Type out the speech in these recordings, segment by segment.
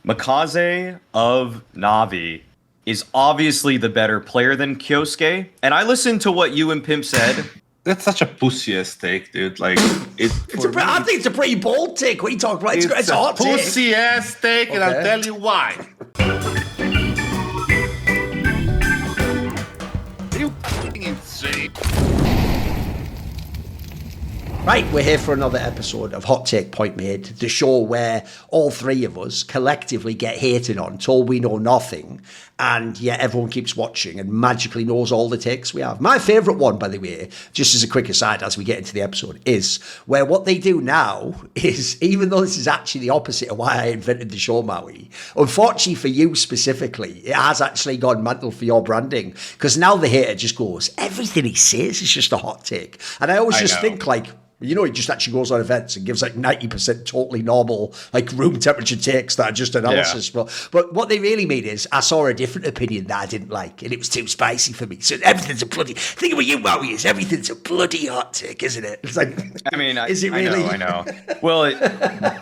MAKAZZE of Navi is obviously the better player than KYOUSUKE, and I listened to what you and Pimp said. That's such a pussy-ass take, dude. Like, I think it's a pretty bold take. What are you talking about? It's a hot take. Pussy-ass take, and I'll tell you why. Are you fucking insane? Right, we're here for another episode of Hot Take Point Made, the show where all three of us collectively get hated on, told we know nothing, and yet everyone keeps watching and magically knows all the takes we have. My favourite one, by the way, just as a quick aside as we get into the episode, is where what they do now is, even though this is actually the opposite of why I invented the show, Maui, unfortunately for you specifically, it has actually gone mental for your branding, because now the hater just goes, everything he says is just a hot take. And I always just think, like, you know, he just actually goes on events and gives like 90% totally normal, like room temperature takes that are just analysis. Yeah. But what they really mean is, I saw a different opinion that I didn't like, and it was too spicy for me. So everything's a bloody, think of what you, Maui, is everything's a bloody hot take, isn't it? It's like, I mean, is it really? I know. Well,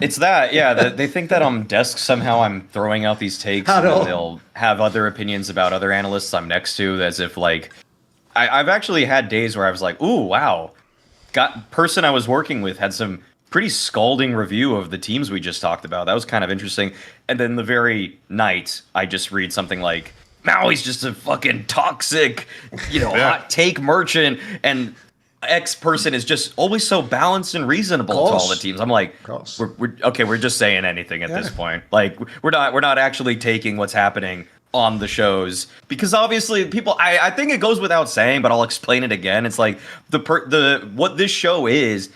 it's that, yeah. They think that on desk somehow I'm throwing out these takes, and they'll have other opinions about other analysts I'm next to, as if like, I've actually had days where I was like, ooh, wow. Person I was working with had some pretty scalding review of the teams we just talked about. That was kind of interesting. And then the very night, I just read something like, Maui's just a fucking toxic, hot take merchant, and X person is just always so balanced and reasonable to all the teams. I'm like, we're just saying anything at this point. Like, we're not actually taking what's happening on the shows, because obviously people, I think it goes without saying, but I'll explain it again. It's like what this show is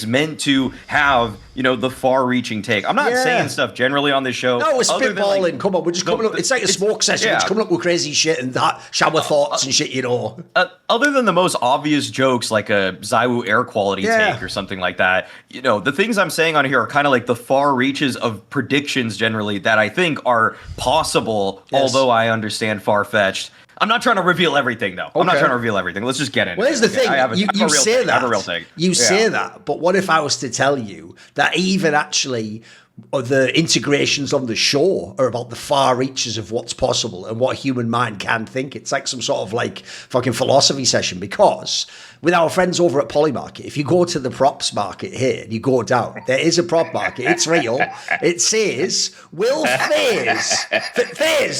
meant to have, the far-reaching take. I'm not saying stuff generally on this show. No, we're spitballing. Like, come on, we're just coming up. It's like a smoke session. We're just coming up with crazy shit and shower thoughts and shit, Other than the most obvious jokes, like a Xiuhy air quality take or something like that, the things I'm saying on here are kind of like the far reaches of predictions generally that I think are possible, although I understand far-fetched. I'm not trying to reveal everything, though. Okay. I'm not trying to reveal everything. Let's just get in. Well, here's the thing. You say that. I have a real take. You say that, but what if I was to tell you that even actually the integrations on the show are about the far reaches of what's possible and what a human mind can think? It's like some sort of like fucking philosophy session, because with our friends over at Polymarket, if you go to the props market here and you go down, there is a prop market. It's real. It says, will FaZe,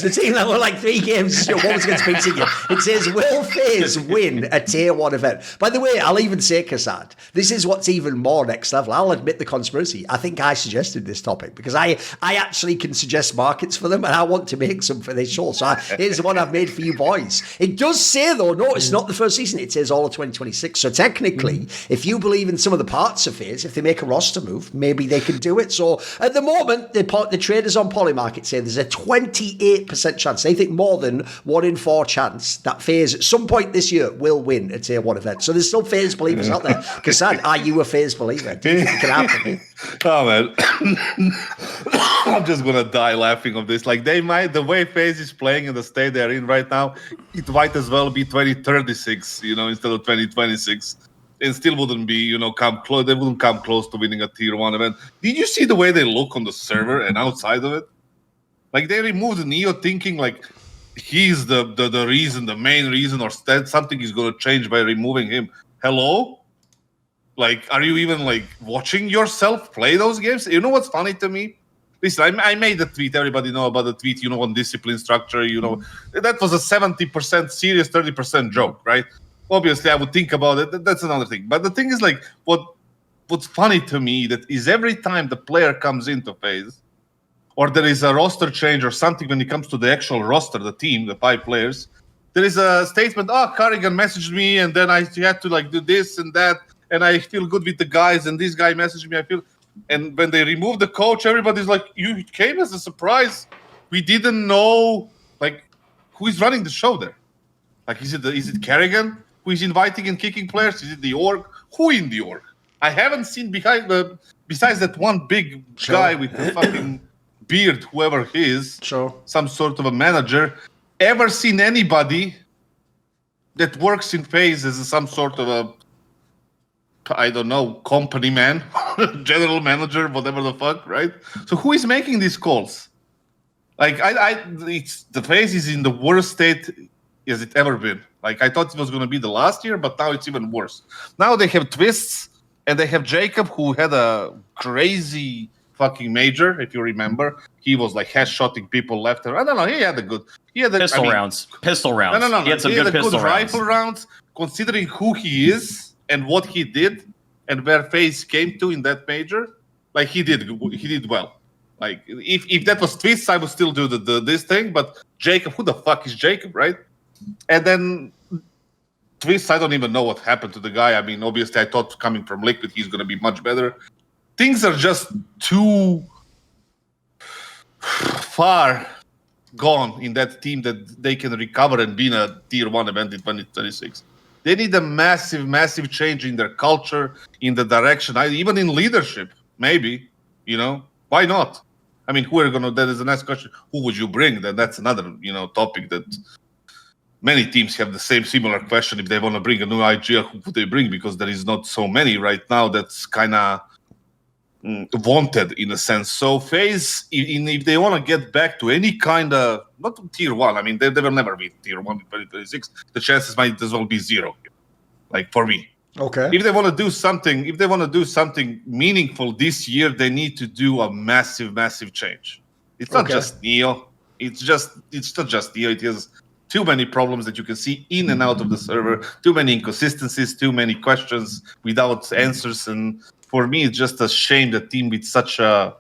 the team that were like 3 games, what was against beating you? It says, will FaZe win a tier 1 event? By the way, I'll even say, Kassad, this is what's even more next level. I'll admit the conspiracy. I think I suggested this topic because I actually can suggest markets for them, and I want to make some for this show. So here's the one I've made for you boys. It does say, though, no, it's not the first season. It says all of 2026. So technically, if you believe in some of the parts of FaZe, if they make a roster move, maybe they can do it. So at the moment, the traders on Polymarket say there's a 28% chance. They think more than 1 in 4 chance that FaZe at some point this year will win a tier 1 event. So there's still FaZe believers out there. Kassad, are you a FaZe believer? Do you think it can happen? Oh, man. I'm just going to die laughing of this. Like, the way FaZe is playing in the state they're in right now, it might as well be 2036, instead of 2026. It still wouldn't be, come close. They wouldn't come close to winning a tier 1 event. Did you see the way they look on the server and outside of it? Like, they removed Neo thinking like he's the reason, the main reason, or something is going to change by removing him. Hello? Like, are you even like watching yourself play those games? You know what's funny to me? Listen, I made the tweet. Everybody know about the tweet, on discipline structure, That was a 70% serious, 30% joke, right? Obviously, I would think about it. That's another thing. But the thing is, like, what's funny to me that is every time the player comes into FaZe, or there is a roster change or something when it comes to the actual roster, the team, the 5 players, there is a statement, Carrigan messaged me, and then I had to, like, do this and that, and I feel good with the guys, and this guy messaged me, and when they remove the coach, everybody's like, you came as a surprise. We didn't know, like, who is running the show there. Like, is it Carrigan who is inviting and kicking players? Is it the org? Who in the org? I haven't seen besides that one big guy with the fucking beard, whoever he is, some sort of a manager, ever seen anybody that works in FaZe as some sort of a, I don't know, company man, general manager, whatever the fuck, right? So who is making these calls? Like it's the FaZe is in the worst state as it ever been. Like I thought it was going to be the last year, but now it's even worse. Now they have Twists and they have Jacob, who had a crazy fucking major. If you remember, he was like headshotting people left and right. I don't know. He had pistol rounds. Pistol rounds. No. He had some good pistol rounds. Rifle rounds. Considering who he is and what he did and where FaZe came to in that major, like he did well. Like if that was Twists, I would still do this thing. But Jacob, who the fuck is Jacob, right? And then Twists, I don't even know what happened to the guy. I mean, obviously, I thought coming from Liquid, he's going to be much better. Things are just too far gone in that team that they can recover and be in a tier 1 event in 2036. They need a massive, massive change in their culture, in the direction, even in leadership, maybe, why not? I mean, that is the next question. Who would you bring? That's another, topic that many teams have the similar question. If they want to bring a new IGL, who would they bring? Because there is not so many right now that's kind of wanted in a sense. So FaZe, if they want to get back to any kind of, not tier 1, I mean, they will never be tier 1 in 2026. The chances might as well be 0, like for me. Okay. If they want to do something meaningful this year, they need to do a massive, massive change. It's not just Neo. It's not just Neo. It has too many problems that you can see in and out of the server, too many inconsistencies, too many questions without answers. And for me, it's just a shame that team with such a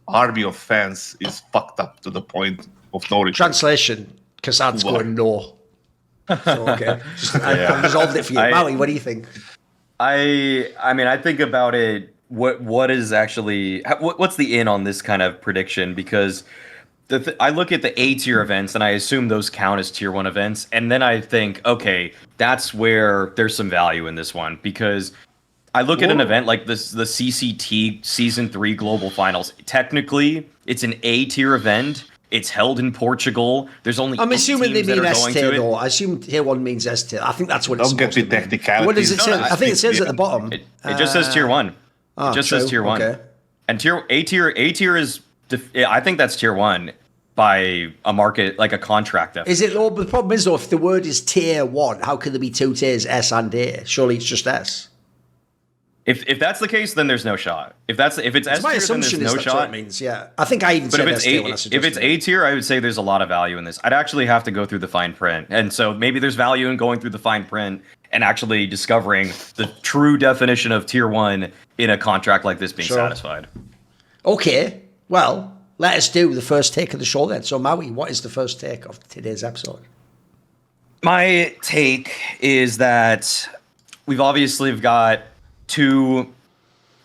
army of fans is fucked up to the point of no return. Translation, Kassad's going no. So, okay. I resolved it for you. Maui, what do you think? I mean, I think about it, what is actually, what's the in on this kind of prediction? Because I look at the A tier events and I assume those count as tier 1 events. And then I think, okay, that's where there's some value in this one. Because I look at an event like this, the CCT Season 3 Global Finals. Technically, it's an A tier event. It's held in Portugal. There's only I'm assuming they mean S tier, though. I assume tier 1 means S tier. I think that's what it's Don't get the technicalities. What does it say? I think it says at the bottom. It just says tier 1. It just says tier 1. Okay. And A tier is, I think that's tier 1 by a market, like a contract. Is it? The problem is, though, if the word is tier 1, how can there be 2 tiers, S and A? Surely it's just S. If that's the case, then there's no shot. If it's S my tier, assumption then there's no is shot. What it means. Yeah, I think I even said S tier when I suggested. If it's A tier, I would say there's a lot of value in this. I'd actually have to go through the fine print, and so maybe there's value in going through the fine print and actually discovering the true definition of tier 1 in a contract like this being satisfied. Okay, well, let us do the first take of the show then. So Maui, what is the first take of today's episode? My take is that we've obviously got 2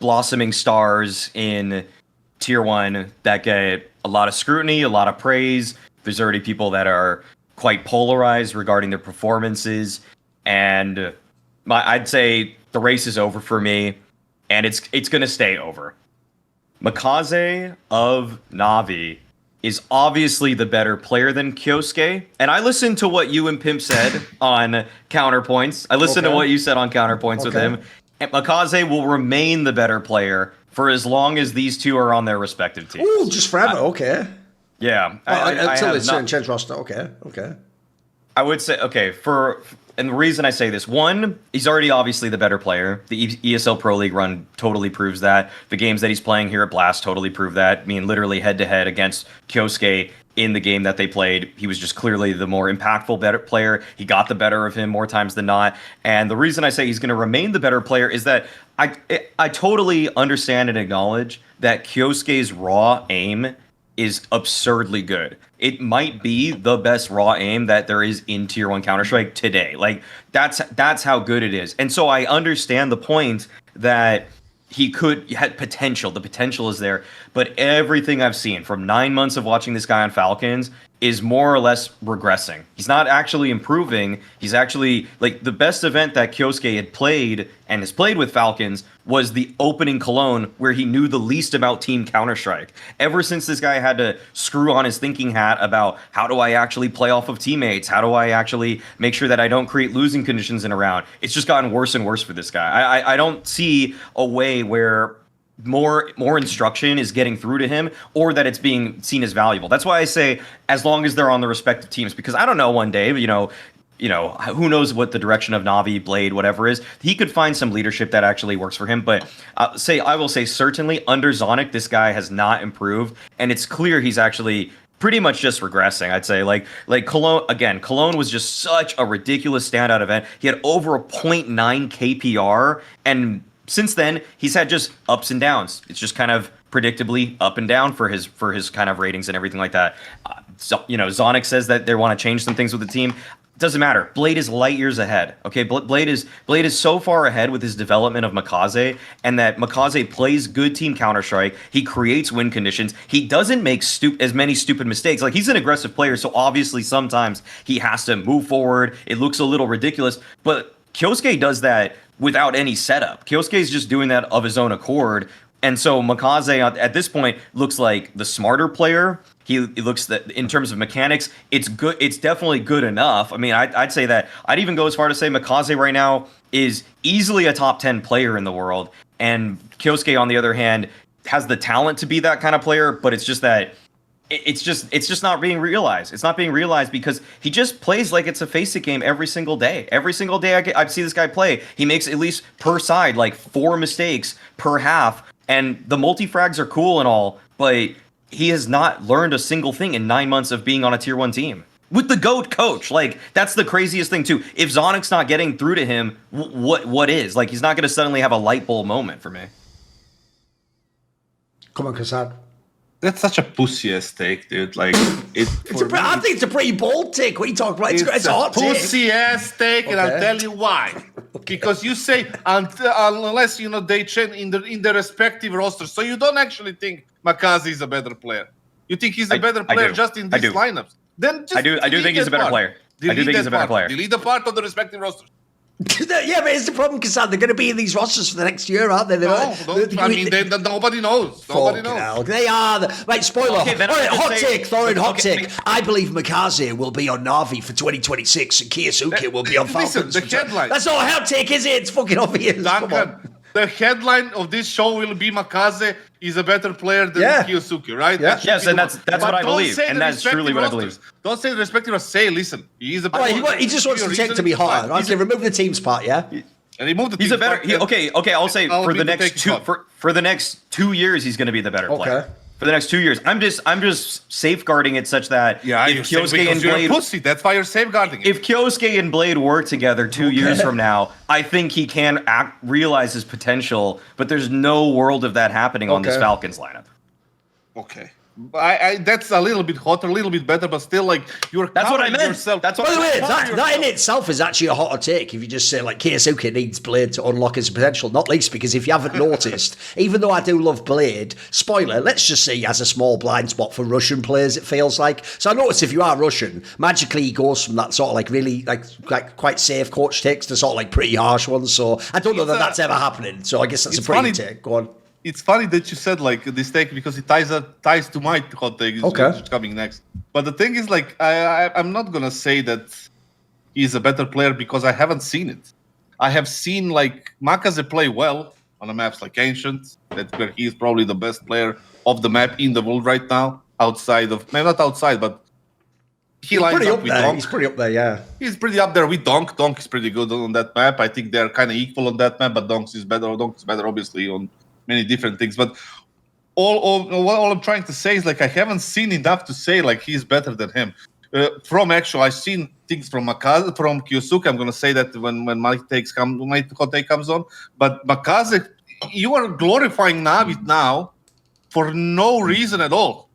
blossoming stars in tier 1 that get a lot of scrutiny, a lot of praise. There's already people that are quite polarized regarding their performances, and I'd say the race is over for me, and it's going to stay over. MAKAZZE of Na'Vi is obviously the better player than KYOUSUKE, and I listened to what you and Pimp said on Counterpoints. I listened to what you said on Counterpoints with him. And MAKAZZE will remain the better player for as long as these 2 are on their respective teams. Ooh, just forever. Okay. Yeah. Until it's change roster. Okay. I would say, and the reason I say this, 1, he's already obviously the better player. The ESL Pro League run totally proves that. The games that he's playing here at Blast totally prove that. I mean, literally head-to-head against KYOUSUKE in the game that they played, he was just clearly the more impactful, better player. He got the better of him more times than not. And the reason I say he's going to remain the better player is that I totally understand and acknowledge that KYOUSUKE's raw aim is absurdly good. It might be the best raw aim that there is in Tier 1 Counter-Strike today. Like, that's how good it is. And so I understand the point that he had potential. The potential is there. But everything I've seen from 9 months of watching this guy on Falcons is more or less regressing. He's not actually improving. He's actually, like, the best event that KYOUSUKE had played and has played with Falcons was the opening Cologne, where he knew the least about Team Counter-Strike. Ever since this guy had to screw on his thinking hat about how do I actually play off of teammates? How do I actually make sure that I don't create losing conditions in a round? It's just gotten worse and worse for this guy. I don't see a way where more instruction is getting through to him, or that it's being seen as valuable. That's why I say as long as they're on the respective teams, because I don't know, one day, you know, who knows what the direction of Navi, Blade, whatever is. He could find some leadership that actually works for him. But I will say certainly under Zonic, this guy has not improved, and it's clear he's actually pretty much just regressing. I'd say like Cologne was just such a ridiculous standout event. He had over a 0.9 KPR, and since then he's had just ups and downs. It's just kind of predictably up and down for his kind of ratings and everything like that. So, you know, Zonic says that they want to change some things with the team. Doesn't matter. Blade is light years ahead. Okay, Blade is so far ahead with his development of MAKAZZE, and that MAKAZZE plays good team Counter-Strike. He creates win conditions. He doesn't make as many stupid mistakes. Like, he's an aggressive player, so obviously sometimes he has to move forward. It looks a little ridiculous, but KYOUSUKE does that without any setup. KYOUSUKE is just doing that of his own accord. And so MAKAZZE at this point looks like the smarter player. He looks that in terms of mechanics, it's good. It's definitely good enough. I mean, I'd say that. I'd even go as far to say MAKAZZE right now is easily a top 10 player in the world. And KYOUSUKE, on the other hand, has the talent to be that kind of player, but it's just that it's just not being realized. It's not being realized because he just plays like it's a FaZe game every single day. Every single day I see this guy play, he makes at least per side like 4 mistakes per half. And the multi-frags are cool and all, but he has not learned a single thing in 9 months of being on a tier 1 team. With the GOAT coach. Like, that's the craziest thing, too. If Zonic's not getting through to him, what is? Like, he's not going to suddenly have a light bulb moment for me. Come on, Kassad. That's such a pussy-ass take, dude. Like, I think it's a pretty bold take. What are you talking about? It's a hot take. Pussy-ass take, and I'll tell you why. Because you say, unless, you know, they change in the respective rosters. So you don't actually think MAKAZZE is a better player. You think he's a better player just in these lineups. Then just I do think he's a better player. I do think he's a better player. Delete the part of the respective rosters. Yeah, but it's the problem, Kassad. They're going to be in these rosters for the next year, aren't they? Nobody knows. Nobody knows. Hell. They are. Right, spoiler. Okay, all right, hot take, Thorin, hot okay, take. I believe MAKAZZE will be on Na'Vi for 2026 and KYOUSUKE will be on Falcons. Listen, the headline. That's not a hot take, is it? It's fucking obvious. Duncan, the headline of this show will be MAKAZZE is a better player than KYOUSUKE, right? Yeah. Yes, and that's what I believe, and that's truly what I believe. Don't say the respective. Say, listen, he's a better. Right, he just wants the take to be hotter. Okay, remove the teams part, yeah. And he moved the. He's a better. Okay. I'll say for the next 2 years, he's going to be the better player. For the next 2 years, I'm just safeguarding it such that if KYOUSUKE and Blade, pussy. That's why you're safeguarding it. If KYOUSUKE and Blade work together 2 years from now, I think he can realize his potential. But there's no world of that happening on this Falcons lineup. Okay. That's a little bit hotter, a little bit better, but still, like, you're. That's what I meant. Yourself. That's what. By the way, that in itself is actually a hotter take. If you just say like KYOUSUKE needs Blade to unlock his potential, not least because if you haven't noticed, even though I do love Blade, spoiler, let's just say he has a small blind spot for Russian players. It feels like. So I notice if you are Russian, magically he goes from that sort of like really like quite safe coach takes to sort of like pretty harsh ones. So I don't know that that's ever happening. So I guess that's a pretty take. Go on. It's funny that you said like this take because it ties to my hot take which is coming next. But the thing is, like, I'm not gonna say that he's a better player because I haven't seen it. I have seen like MAKAZZE play well on the maps like Ancient. That's where he's probably the best player of the map in the world right now. Outside of not outside, but he's lines up with Donk. He's pretty up there, yeah. He's pretty up there with Donk. Donk is pretty good on that map. I think they're kind of equal on that map, but Donk is better. Donk is better, obviously, on many different things. But all I'm trying to say is, like, I haven't seen enough to say, like, he's better than him. I've seen things from MAKAZZE, from KYOUSUKE. I'm going to say that when my hot take comes on. But MAKAZZE, you are glorifying Navi now for no reason at all.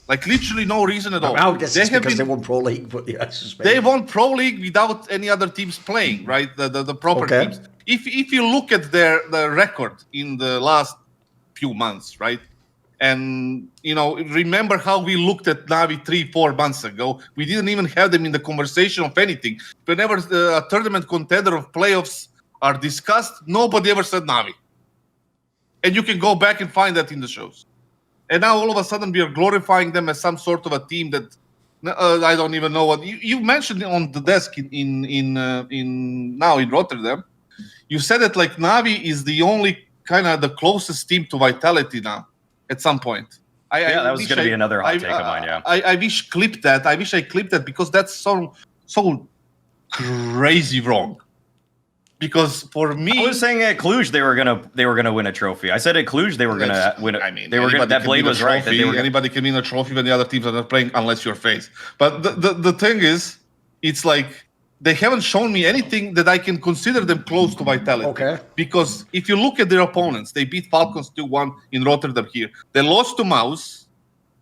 Like, literally no reason at all. I guess it's because they won Pro League, but yeah, they won Pro League without any other teams playing, right? The proper teams. If you look at the record in the last few months, right? And, you know, remember how we looked at Navi 3-4 months ago? We didn't even have them in the conversation of anything. Whenever a tournament contender of playoffs are discussed, nobody ever said Navi. And you can go back and find that in the shows. And now all of a sudden we are glorifying them as some sort of a team that I don't even know what you mentioned on the desk in Rotterdam. You said that like Navi is the only kind of the closest team to Vitality now. At some point, that was going to be another hot take of mine. Yeah, I wish clipped that. I wish I clipped that because that's so crazy wrong. Because for me, I was saying at Cluj they were gonna win a trophy. I said at Cluj they were gonna win. They were gonna. That Blade was right. Anybody can win a trophy when the other teams are not playing, unless you're FaZe. But the thing is, it's like they haven't shown me anything that I can consider them close to Vitality. Okay. Because if you look at their opponents, they beat Falcons 2-1 in Rotterdam here. They lost to Maus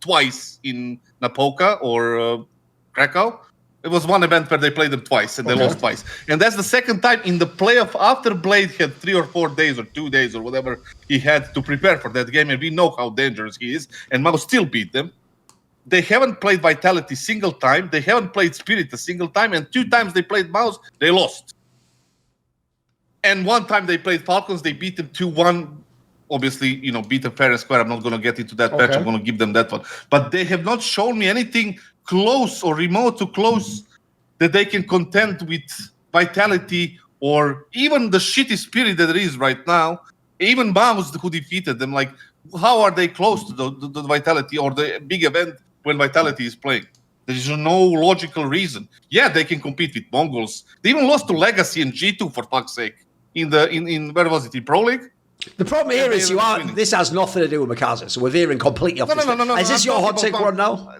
twice in Napoca or Krakow. It was one event where they played them twice and they lost twice. And that's the second time in the playoff after Blade had 3 or 4 days or 2 days or whatever he had to prepare for that game. And we know how dangerous he is. And Maus still beat them. They haven't played Vitality single time. They haven't played Spirit a single time. And 2 times they played Maus, they lost. And 1 time they played Falcons, they beat them 2-1. Obviously, beat them fair and square. I'm not going to get into that patch. I'm going to give them that one. But they have not shown me anything close or remote to close that they can contend with Vitality or even the shitty Spirit that it is right now. Even Maus, who defeated them, like, how are they close to the Vitality or the big event when Vitality is playing? There is no logical reason. Yeah, they can compete with Mongols. They even lost to Legacy and G2 for fuck's sake. In where was it? In Pro League? The problem here is this has nothing to do with MAKAZZE, so we're veering completely off. No. Is this your hot take one now?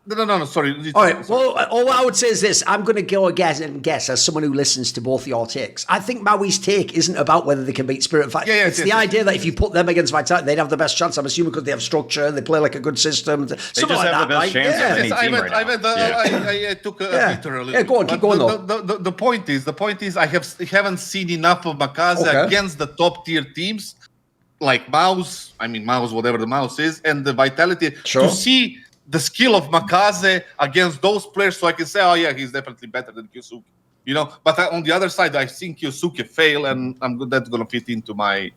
No, sorry. All right, well, all I would say is this. I'm going to go guess as someone who listens to both your takes. I think Maui's take isn't about whether they can beat Spirit and Fight. It's the idea that if you put them against Vitality, they'd have the best chance, I'm assuming, because they have structure, they play like a good system. They just have the best chance of any team right now. I took a literally. Yeah, go on, keep going, though. The point is, I haven't seen enough of MAKAZZE against the top-tier teams, like Maus, whatever the Maus is, and the Vitality, to see the skill of MAKAZZE against those players, so I can say, oh yeah, he's definitely better than KYOUSUKE. But on the other side, I've seen KYOUSUKE fail, and that's gonna fit into my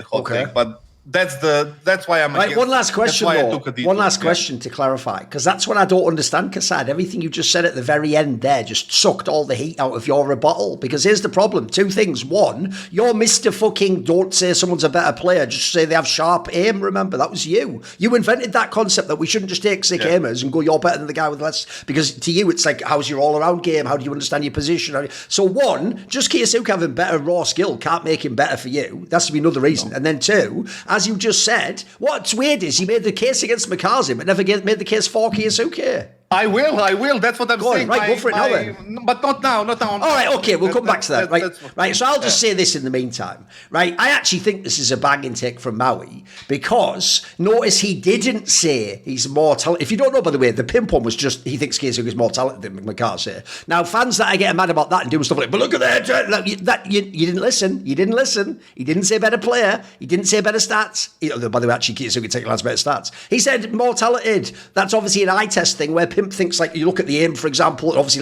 hot take. But that's why I'm right. One last question, though. One last question to clarify, because that's what I don't understand, Kassad. Everything you just said at the very end there just sucked all the heat out of your rebuttal. Because here's the problem: 2 things. 1, you're Mr. Fucking don't say someone's a better player, just say they have sharp aim. Remember, that was you. You invented that concept that we shouldn't just take sick aimers and go, you're better than the guy with less. Because to you, it's like, how's your all-around game? How do you understand your position? So 1, just KYOUSUKE having better raw skill can't make him better for you. That's to be another reason. No. And then 2, as you just said, what's weird is you made the case against MAKAZZE, but never made the case for KYOUSUKE. I will. That's what I'm saying. Right, go for it now then. But not now. All right, okay, we'll come back to that. Right, so I'll just say this in the meantime. Right, I actually think this is a banging take from Maui, because notice he didn't say he's more talented. If you don't know, by the way, the pimp one was just he thinks KYOUSUKE is more talented than MAKAZZE. Now, fans that are getting mad about that and doing stuff like, but look at that, you didn't listen. You didn't listen. He didn't say better player. He didn't say better stats. By the way, actually, KYOUSUKE technically has better stats. He said more talented. That's obviously an eye test thing where pimp thinks, like, you look at the aim, for example, and obviously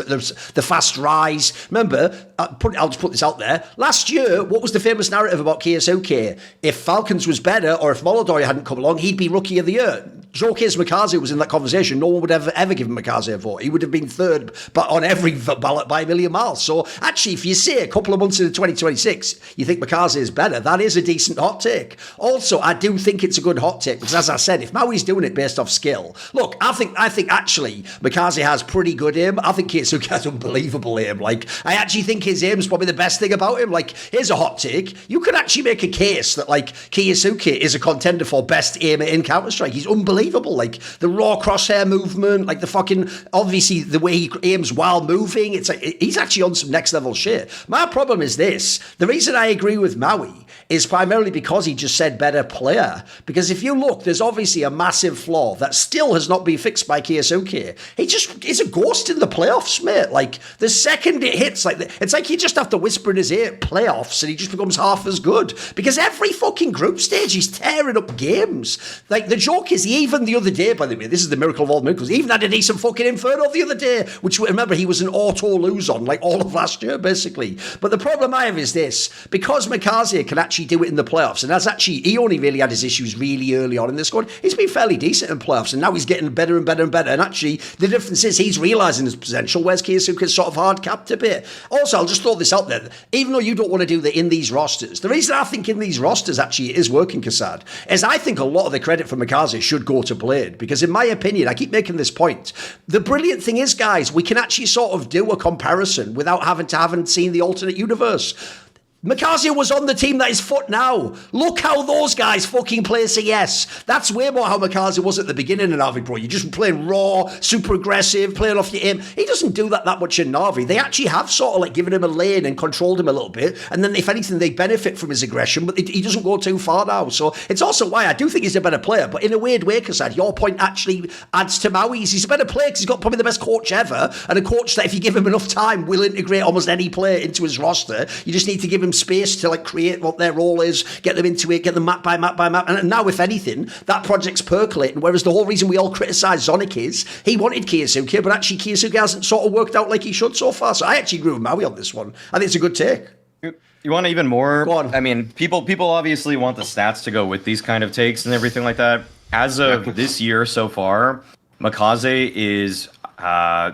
the fast rise. Remember, I'll just put this out there. Last year, what was the famous narrative about KYOUSUKE? If Falcons was better, or if Molodori hadn't come along, he'd be Rookie of the Year. Showcase MAKAZZE was in that conversation. No one would ever give MAKAZZE a vote. He would have been third, but on every ballot by a million miles. So actually, if you say a couple of months into 2026, you think MAKAZZE is better, that is a decent hot take. Also, I do think it's a good hot take, because as I said, if Maui's doing it based off skill, look, I think actually MAKAZZE has pretty good aim. I think KYOUSUKE has unbelievable aim. Like, I actually think his aim's probably the best thing about him. Like, here's a hot take. You could actually make a case that, like, KYOUSUKE is a contender for best aimer in Counter-Strike. He's unbelievable. Like, the raw crosshair movement, like the fucking, obviously, the way he aims while moving. It's like, he's actually on some next level shit. My problem is this. The reason I agree with Maui is primarily because he just said better player. Because if you look, there's obviously a massive flaw that still has not been fixed by KYOUSUKE. He's a ghost in the playoffs, mate. Like, the second it hits, like, it's like you just have to whisper in his ear, playoffs, and he just becomes half as good. Because every fucking group stage, he's tearing up games. Like, the joke is he even the other day, by the way, this is the miracle of all miracles, he even had a decent fucking Inferno the other day, which, remember, he was an auto lose on, like, all of last year, basically. But the problem I have is this, because MAKAZZE can actually do it in the playoffs, and he only really had his issues really early on in the squad, he's been fairly decent in playoffs, and now he's getting better and better and better, and actually, the difference is he's realising his potential, whereas KYOUSUKE's sort of hard-capped a bit. Also, I'll just throw this out there, even though you don't want to do the in these rosters, the reason I think in these rosters actually it is working, kassad, is I think a lot of the credit for MAKAZZE should go to Blade, because in my opinion, I keep making this point, the brilliant thing is, guys, we can actually sort of do a comparison without having seen the alternate universe. MAKAZZE was on the team that is FUT now. Look how those guys fucking play CS. That's way more how MAKAZZE was at the beginning in Na'Vi, bro. You're just playing raw, super aggressive, playing off your aim. He doesn't do that much in Na'Vi. They actually have sort of like given him a lane and controlled him a little bit. And then if anything, they benefit from his aggression, but he doesn't go too far now. So it's also why I do think he's a better player. But in a weird way, kassad, your point actually adds to Maui's. He's a better player because he's got probably the best coach ever, and a coach that if you give him enough time will integrate almost any player into his roster. You just need to give him space to like create what their role is, get them into it, get them map by map by map. And now, if anything, that project's percolating. Whereas the whole reason we all criticise Zonic is he wanted KYOUSUKE, but actually KYOUSUKE hasn't sort of worked out like he should so far. So I actually agree with Maui on this one. I think it's a good take. You want even more? Go on. I mean, people obviously want the stats to go with these kind of takes and everything like that. As of this year so far, MAKAZZE is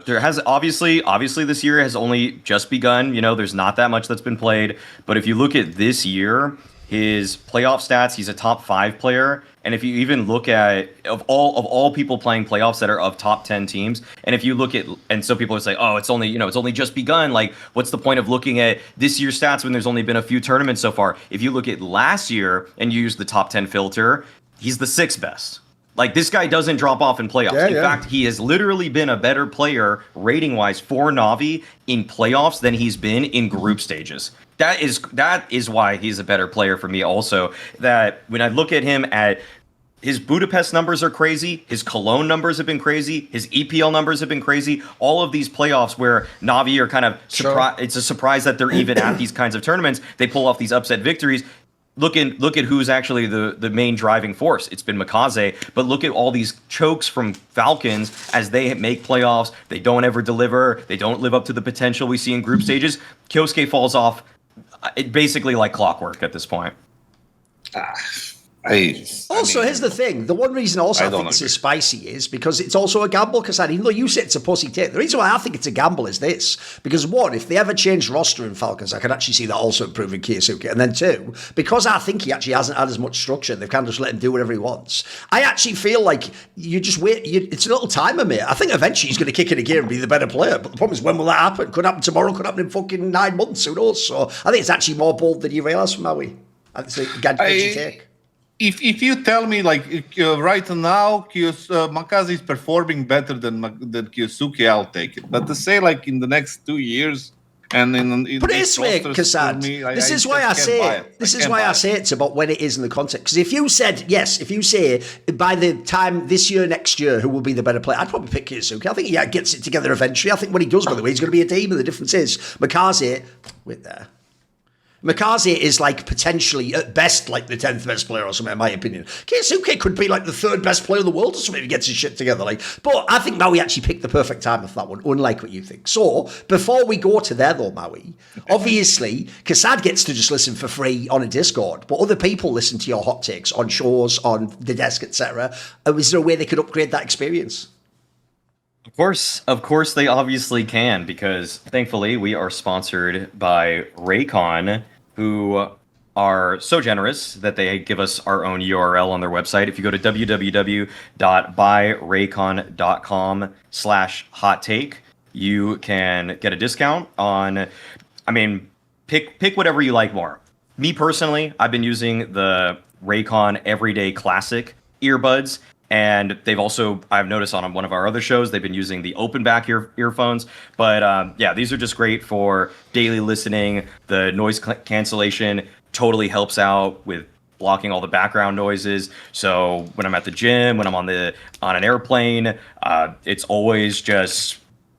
there has obviously this year has only just begun. You know, there's not that much that's been played. But if you look at this year, his playoff stats, he's a top 5 player. And if you even look at of all people playing playoffs that are of top 10 teams, and if you look at, and so people would say, oh, it's only just begun. Like, what's the point of looking at this year's stats when there's only been a few tournaments so far? If you look at last year and you use the top 10 filter, he's the 6th best. Like, this guy doesn't drop off in playoffs. In fact, he has literally been a better player rating-wise for Na'Vi in playoffs than he's been in group stages. That is why he's a better player for me also. That when I look at him at his Budapest numbers are crazy, his Cologne numbers have been crazy, his EPL numbers have been crazy. All of these playoffs where Na'Vi are kind of surprised, it's a surprise that they're even at these kinds of tournaments. They pull off these upset victories. Look at who's actually the main driving force. It's been MAKAZZE, but look at all these chokes from Falcons as they make playoffs. They don't ever deliver. They don't live up to the potential we see in group stages. KYOUSUKE falls off basically like clockwork at this point. Here's the thing. The one reason I think it's so spicy is because it's also a gamble, because even though you say it's a pussy take, the reason why I think it's a gamble is this. Because one, if they ever change roster in Falcons, I could actually see that also improving KYOUSUKE. And then two, because I think he actually hasn't had as much structure, they've kind of just let him do whatever he wants. I actually feel like you just wait. It's a little timer, mate. I think eventually he's going to kick it again and be the better player. But the problem is, when will that happen? Could happen tomorrow, could happen in fucking 9 months, who knows? So I think it's actually more bold than you realise from Maui. I think it's a gadget take. If you tell me like right now MAKAZZE is performing better than KYOUSUKE, I'll take it. But to say like in the next 2 years and in put it this way, kassad, this is why I say it's about when it is in the context. Because if you say by the time this year, next year, who will be the better player, I'd probably pick KYOUSUKE. I think he gets it together eventually. I think when he does, by the way, he's going to be a team, and the difference is MAKAZZE is like potentially at best like the 10th best player or something, in my opinion. KYOUSUKE could be like the 3rd best player in the world or something if he gets his shit together. But I think Maui actually picked the perfect time for that one, unlike what you think. So before we go to there though, Maui, obviously kassad gets to just listen for free on a Discord, but other people listen to your hot takes on shows, on the desk, etc. Is there a way they could upgrade that experience? Of course they obviously can, because thankfully we are sponsored by Raycon, who are so generous that they give us our own URL on their website. If you go to www.buyraycon.com/hot take, you can get a discount on, pick whatever you like more. Me personally, I've been using the Raycon Everyday Classic earbuds. And they've also, I've noticed on one of our other shows, they've been using the open back earphones. But these are just great for daily listening. The noise cancellation totally helps out with blocking all the background noises. So when I'm at the gym, when I'm on an airplane, it's always just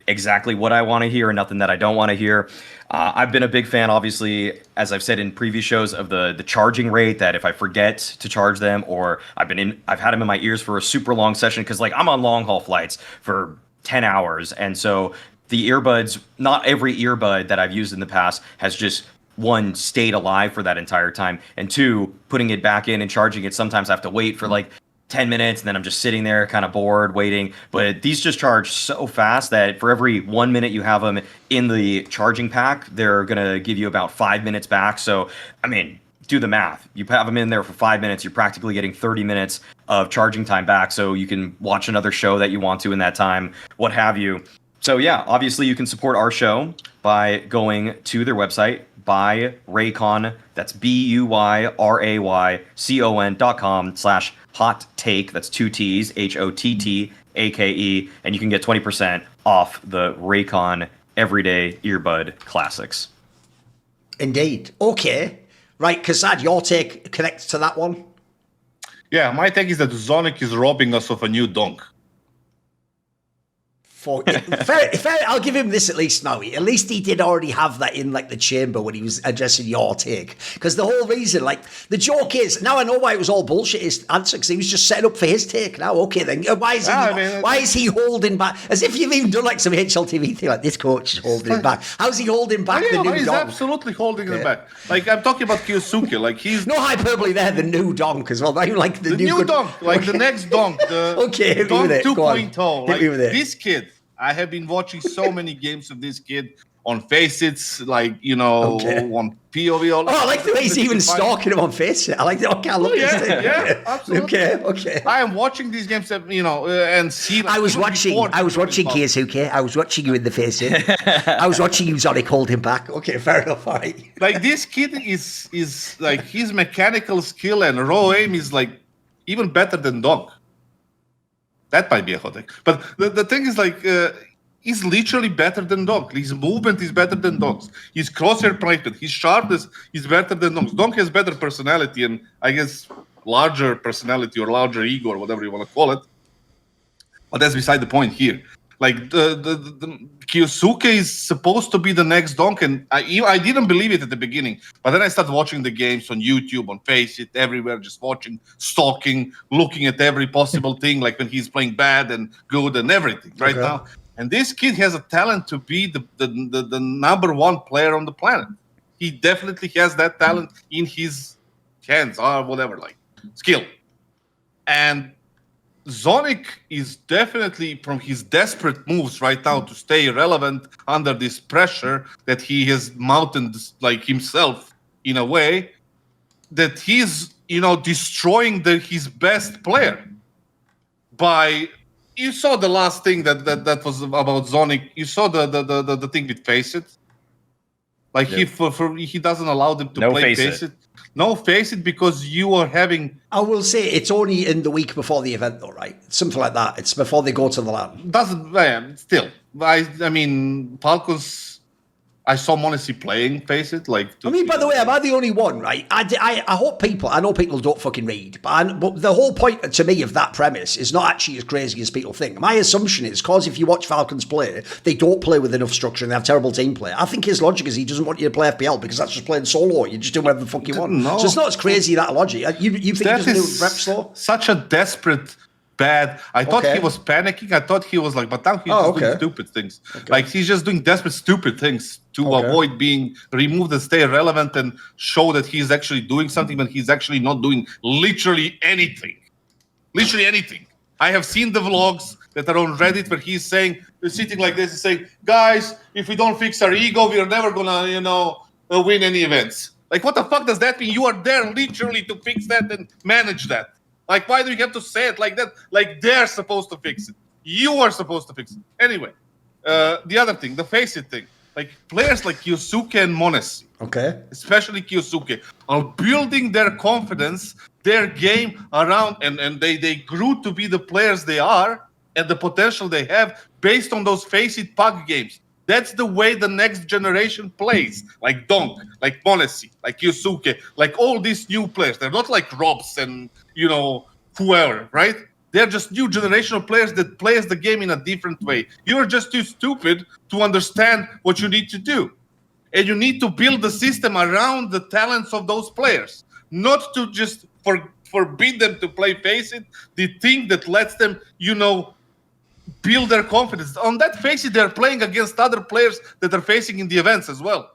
exactly what I want to hear and nothing that I don't want to hear. I've been a big fan, obviously, as I've said in previous shows, of the charging rate. That if I forget to charge them, or I've had them in my ears for a super long session, because like I'm on long haul flights for 10 hours, and so the earbuds, not every earbud that I've used in the past has just, one, stayed alive for that entire time, and two, putting it back in and charging it, sometimes I have to wait for like 10 minutes, and then I'm just sitting there kind of bored waiting. But these just charge so fast that for every 1 minute you have them in the charging pack, they're going to give you about 5 minutes back. So, I mean, do the math. You have them in there for 5 minutes, you're practically getting 30 minutes of charging time back, so you can watch another show that you want to in that time, what have you. So yeah, obviously you can support our show by going to their website, buy Raycon, that's BUYRAYCON.com/hot take, that's 2 T's, HOTTAKE, and you can get 20% off the Raycon Everyday Earbud Classics. Indeed. Okay. Right, Kassad, your take connects to that one? Yeah, my take is that Zonic is robbing us of a new donk. Fair, I'll give him this at least now. At least he did already have that in like the chamber when he was addressing your take. Because the whole reason, like, the joke is, now I know why it was all bullshit, his answer, because he was just setting up for his take. Now, okay, then why is he holding back? As if you've even done like some HLTV thing, like this coach is holding him back. How's he holding back the new he's donk? absolutely holding him back. Like, I'm talking about KYOUSUKE. Like, he's... No hyperbole there, the new donk as well. Not even like the new donk. Like, the next donk. The okay, hit donk me with it. 2.0. Like, me with it. This kid... I have been watching so many games of this kid on FaceIt's, like, you know, on POV. Oh, I like the way he's even stalking him on FaceIt. I like that. Okay, I love this thing. Yeah, absolutely. Okay. I am watching these games, you know, and see. Like, I was watching KYOUSUKE. I was watching you in the FaceIt. I was watching you, Zonic, hold him back. Okay, fair enough. All right. Like, this kid is like, his mechanical skill and raw aim is like even better than Donk. That might be a hot take. But the thing is, like, he's literally better than Donk. His movement is better than Donk's. His crosshair placement, his sharpness is better than Donk's. Donk has better personality and, I guess, larger personality or larger ego or whatever you want to call it. But that's beside the point here. Like, the KYOUSUKE is supposed to be the next Donk, and I didn't believe it at the beginning. But then I started watching the games on YouTube, on FaceIt, everywhere, just watching, stalking, looking at every possible thing, like when he's playing bad and good and everything right now. And this kid has a talent to be the number one player on the planet. He definitely has that talent in his hands or whatever, like, skill. And Zonic is definitely, from his desperate moves right now to stay relevant under this pressure that he has mounted, like, himself in a way, that he's, you know, destroying his best player by... You saw the last thing that was about Zonic. You saw the thing with FaceIt. Like, he doesn't allow them to play FaceIt. No, FaceIt, because you are having... I will say it's only in the week before the event, though, right? Something like that. It's before they go to the LAN. Still. I mean, Falcons... I saw Mauisnake playing FaceIt. Like, I mean, by the way, am I the only one, right? I hope people... I know people don't fucking read, but the whole point to me of that premise is not actually as crazy as people think. My assumption is, because if you watch Falcons play, they don't play with enough structure and they have terrible team play. I think his logic is he doesn't want you to play FPL because that's just playing solo. You're just doing whatever the fuck you want. No. So it's not as crazy, that logic. You think that he doesn't do rep slow? Such a desperate... bad. I thought he was panicking. I thought he was like, but now he's just doing stupid things. Like, he's just doing desperate, stupid things to avoid being removed and stay relevant and show that he's actually doing something when he's actually not doing literally anything. Literally anything. I have seen the vlogs that are on Reddit where he's saying, sitting like this and saying, guys, if we don't fix our ego, we are never gonna, you know, win any events. Like, what the fuck does that mean? You are there literally to fix that and manage that. Like, why do you have to say it like that? Like, they're supposed to fix it. You are supposed to fix it. Anyway, the other thing, the FaceIt thing. Like, players like KYOUSUKE and Mauisnake, especially KYOUSUKE, are building their confidence, their game around, and they grew to be the players they are and the potential they have based on those FaceIt PUG games. That's the way the next generation plays. Like Donk, like Mauisnake, like KYOUSUKE, like all these new players. They're not like Robs and, you know, whoever, right? They're just new generational players that plays the game in a different way. You're just too stupid to understand what you need to do. And you need to build the system around the talents of those players, not to just forbid them to play FaZe, the thing that lets them, build their confidence. On that FaZe, they're playing against other players that are facing in the events as well.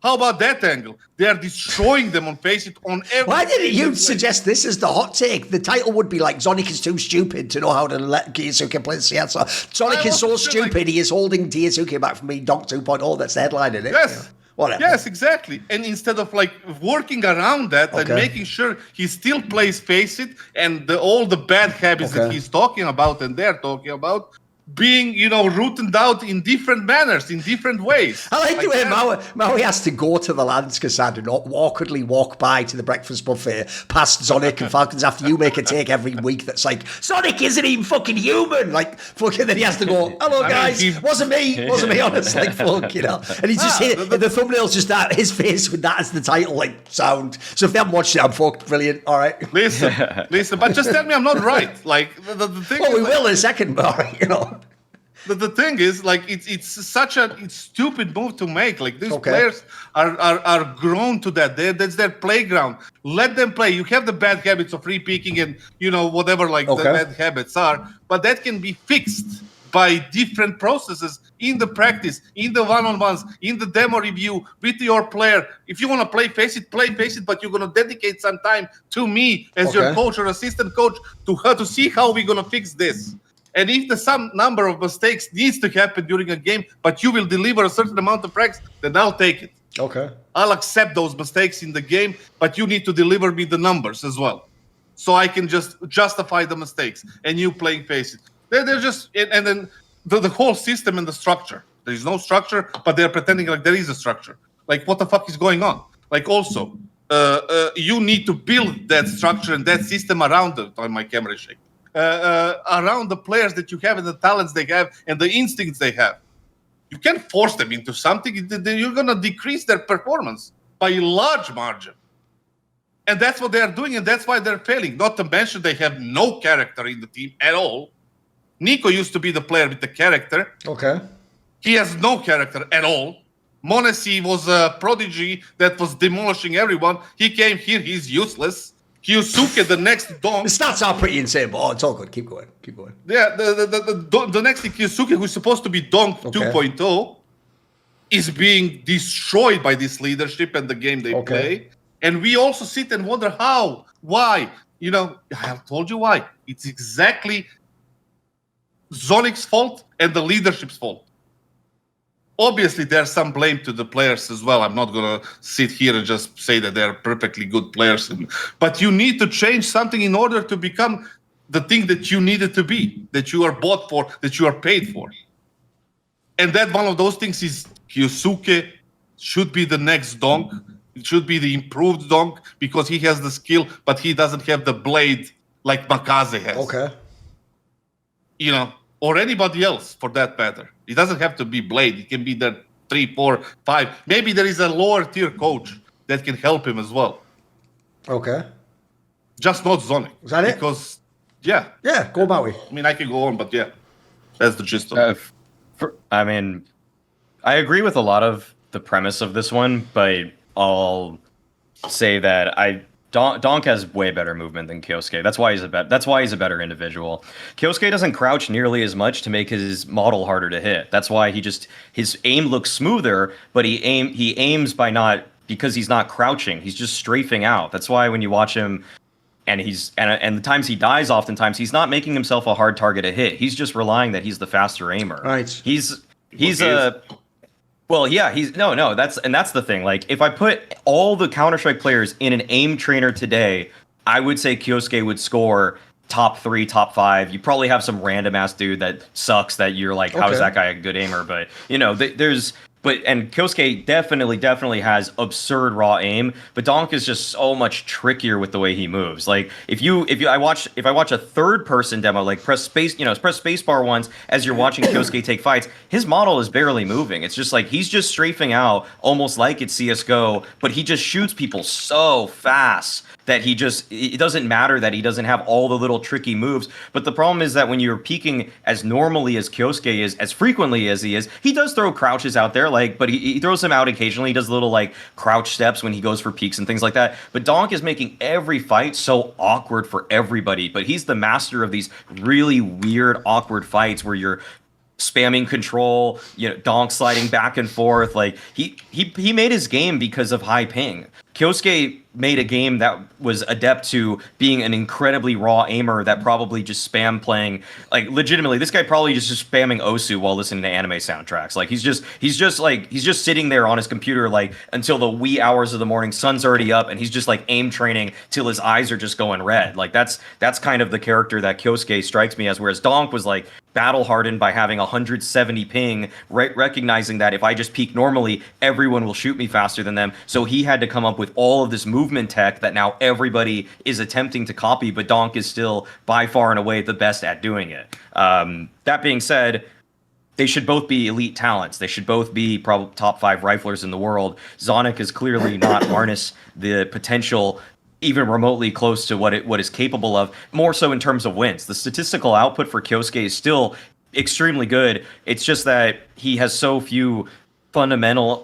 How about that angle? They are destroying them on FaZe on every. Why didn't you suggest this as the hot take? The title would be like Zonic is too stupid to know how to let KYOUSUKE play Seattle. Sonic is so stupid he is holding KYOUSUKE back from being Donk 2.0. That's the headline in it. Yes. Whatever. Yes, exactly. And instead of working around that and making sure he still plays FaZe and all the bad habits that he's talking about and they're talking about, being, rooted out in different manners, in different ways. I like the way Maui has to go to the Lands Kassad and awkwardly walk by to the breakfast buffet past Zonic and Falcons after you make a take every week that's like, Sonic isn't even fucking human. Then he has to go, hello guys, wasn't me, honest, fuck, And he's just the thumbnail's just that, his face with that as the title, sound. So if they haven't watched it, I'm fucked. Brilliant. All right. Listen, but just tell me I'm not right. The thing well, we will in a second, but all right, The thing is, it's such a stupid move to make. These players are grown to that. That's their playground. Let them play. You have the bad habits of re-peeking and, whatever the bad habits are. But that can be fixed by different processes in the practice, in the one-on-ones, in the demo review with your player. If you want to play FaZe, but you're going to dedicate some time to me as your coach or assistant coach to see how we're going to fix this. And if some number of mistakes needs to happen during a game, but you will deliver a certain amount of frags, then I'll take it. Okay. I'll accept those mistakes in the game, but you need to deliver me the numbers as well. So I can just justify the mistakes and you playing FaZe. They're just, and then the whole system and the structure. There is no structure, but they're pretending like there is a structure. What the fuck is going on? Also, you need to build that structure and that system around it. On my camera is shaking. Around the players that you have and the talents they have and the instincts they have. You can't force them into something. You're going to decrease their performance by a large margin. And that's what they are doing, and that's why they're failing. Not to mention they have no character in the team at all. Nico used to be the player with the character. Okay. He has no character at all. Monesi was a prodigy that was demolishing everyone. He came here, he's useless. KYOUSUKE, the next Donk. The stats are pretty insane, but it's all good. Keep going. Yeah, the next KYOUSUKE, who's supposed to be Donk 2.0, is being destroyed by this leadership and the game they play. And we also sit and wonder how, why. I told you why. It's exactly Zonic's fault and the leadership's fault. Obviously, there's some blame to the players as well. I'm not going to sit here and just say that they're perfectly good players. But you need to change something in order to become the thing that you needed to be, that you are bought for, that you are paid for. And that one of those things is KYOUSUKE should be the next Donk. It should be the improved Donk because he has the skill, but he doesn't have the blade like MAKAZZE has. Okay. Or anybody else for that matter. It doesn't have to be Blade. It can be the 3, 4, 5. Maybe there is a lower tier coach that can help him as well. Okay. Just not Zonic. Is that it? Because, yeah. Yeah, go Maui. I can go on, but yeah. That's the gist of it. I agree with a lot of the premise of this one, but I'll say that Donk has way better movement than KYOUSUKE. That's why he's a better individual. KYOUSUKE doesn't crouch nearly as much to make his model harder to hit. That's why his aim looks smoother, but he aims because he's not crouching. He's just strafing out. That's why when you watch him and the times he dies, oftentimes he's not making himself a hard target to hit. He's just relying that he's the faster aimer. Right. He's that's the thing. If I put all the Counter-Strike players in an aim trainer today, I would say KYOUSUKE would score top 3, top 5. You probably have some random ass dude that sucks that you're like, how is that guy a good aimer? But and KYOUSUKE definitely has absurd raw aim, but Donk is just so much trickier with the way he moves. Like if I watch a third person demo, like press spacebar once as you're watching KYOUSUKE take fights, his model is barely moving. It's just like he's just strafing out almost like it's CS:GO, but he just shoots people so fast that it doesn't matter that he doesn't have all the little tricky moves. But the problem is that when you're peeking as normally as KYOUSUKE is, as frequently as he does throw crouches out there, but he throws them out occasionally. He does little like crouch steps when he goes for peeks and things like that. But Donk is making every fight so awkward for everybody. But he's the master of these really weird, awkward fights where you're spamming control, Donk sliding back and forth. Like he made his game because of high ping. KYOUSUKE made a game that was adept to being an incredibly raw aimer that probably just spam playing. Like legitimately, this guy probably just spamming Osu while listening to anime soundtracks. Like he's just sitting there on his computer like until the wee hours of the morning, sun's already up, and he's just like aim training till his eyes are just going red. Like that's kind of the character that KYOUSUKE strikes me as. Whereas Donk was like battle hardened by having 170 ping, recognizing that if I just peek normally, everyone will shoot me faster than them. So he had to come up with all of this movement tech that now everybody is attempting to copy, but Donk is still by far and away the best at doing it. That being said, they should both be elite talents. They should both be probably top 5 riflers in the world. Zonic is clearly not harness the potential even remotely close to what is capable of, more so in terms of wins. The statistical output for KYOUSUKE is still extremely good. It's just that he has so few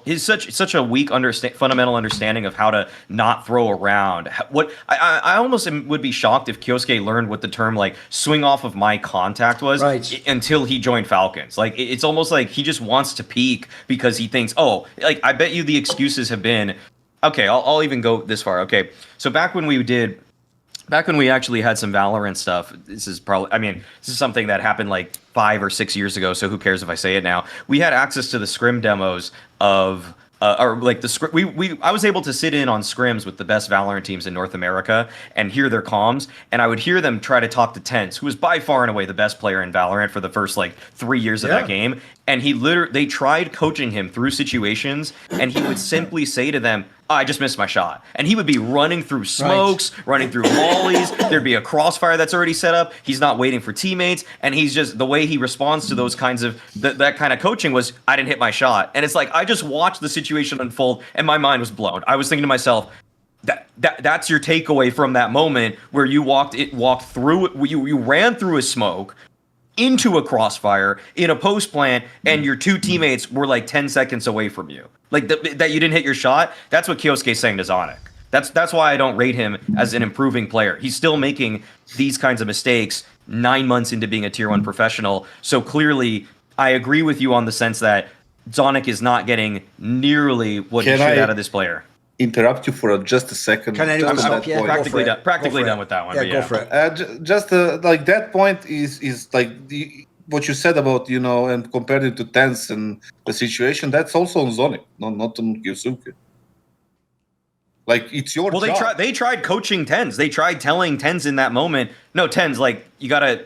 he's such a weak fundamental understanding of how to not throw around. What I almost would be shocked if KYOUSUKE learned what the term like swing off of my contact was until he joined Falcons. Like it's almost like he just wants to peak because he thinks, oh, like I bet you the excuses have been, okay, I'll even go this far. Okay, so back when we actually had some Valorant stuff, this is something that happened like 5 or 6 years ago, so who cares if I say it now? We had access to the scrim demos of or like the script. I was able to sit in on scrims with the best Valorant teams in North America and hear their comms, and I would hear them try to talk to Tense, who was by far and away the best player in Valorant for the first like 3 years of that game. And they tried coaching him through situations, and he would simply say to them, I just missed my shot. And he would be running through smokes, running through mollies. There'd be a crossfire that's already set up. He's not waiting for teammates. And he's just, the way he responds to those kinds of, that kind of coaching was, I didn't hit my shot. And it's like, I just watched the situation unfold and my mind was blown. I was thinking to myself, that's your takeaway from that moment where you you ran through a smoke into a crossfire in a post plant, and your two teammates were like 10 seconds away from you. Like that you didn't hit your shot. That's what KYOUSUKE is saying to Zonic. That's why I don't rate him as an improving player. He's still making these kinds of mistakes 9 months into being a tier 1 professional. So clearly, I agree with you on the sense that Zonic is not getting nearly what he should out of this player. Interrupt you for just a second. Can anyone stop you? Practically done with that one. Yeah, go for it. Just like that point is like what you said about, and compared it to Tense and the situation, that's also on Zonic, not on KYOUSUKE. Like, it's your job. Well, they tried coaching Tens. They tried telling Tens in that moment, no, Tens, like, you gotta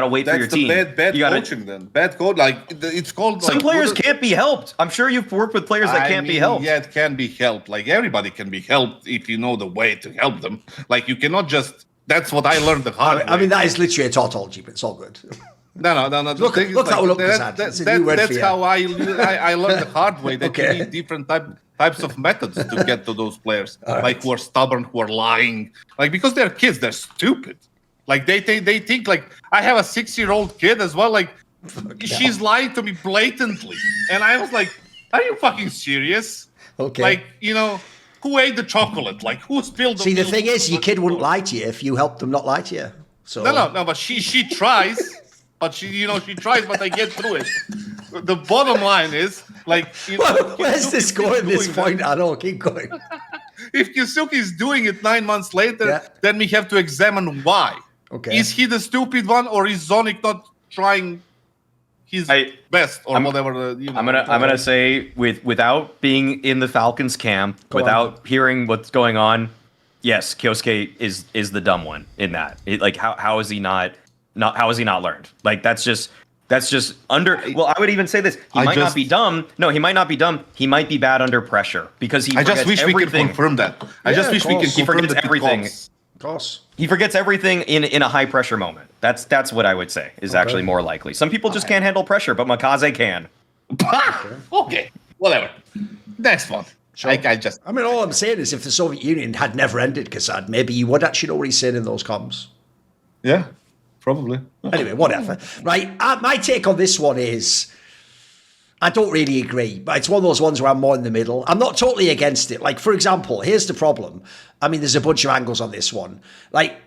wait for your team. Bad coaching then. Bad code, like, it's called... Some players can't be helped. I'm sure you've worked with players that can't be helped. Yeah, it can be helped. Like, everybody can be helped if you know the way to help them. Like, you cannot just... That's what I learned the hard way. I mean, that is literally a tautology, but it's all good. No. Look that one up, kassad. That's how I learned the hard way, that you need different types of methods to get to those players, like who are stubborn, who are lying, like because they're kids, they're stupid. Like they think like I have a 6-year-old kid as well. Like she's lying to me blatantly, and I was like, "Are you fucking serious?" Okay. Like who ate the chocolate? Like who spilled? See, the thing is, your kid wouldn't lie to you if you helped them not lie to you. So no. But she tries. But she tries, but I get through it. The bottom line is, like, where's this going? This point, I don't keep going. If KYOUSUKE is doing it 9 months later, then we have to examine why. Okay, is he the stupid one, or is Zonic not trying his best, or whatever? I'm gonna say without being in the Falcons camp, without hearing what's going on, yes, KYOUSUKE is the dumb one in that. Like how is he not? How has he not learned? Like that's just That's just under. Well, I would even say this: he might not be dumb. No, he might not be dumb. He might be bad under pressure because he. I just wish we could confirm that. I just wish we could confirm that everything. Of course. He forgets everything in a high pressure moment. That's what I would say is actually more likely. Some people just can't handle pressure, but MAKAZZE can. Okay, whatever. Next one. Sure. I mean, all I'm saying is if the Soviet Union had never ended, kassad, maybe you would actually know what he's saying in those comms. Yeah, probably. Anyway, whatever. Right, my take on this one is I don't really agree, but it's one of those ones where I'm more in the middle. I'm not totally against it. Like, for example, here's the problem. I mean, there's a bunch of angles on this one. Like,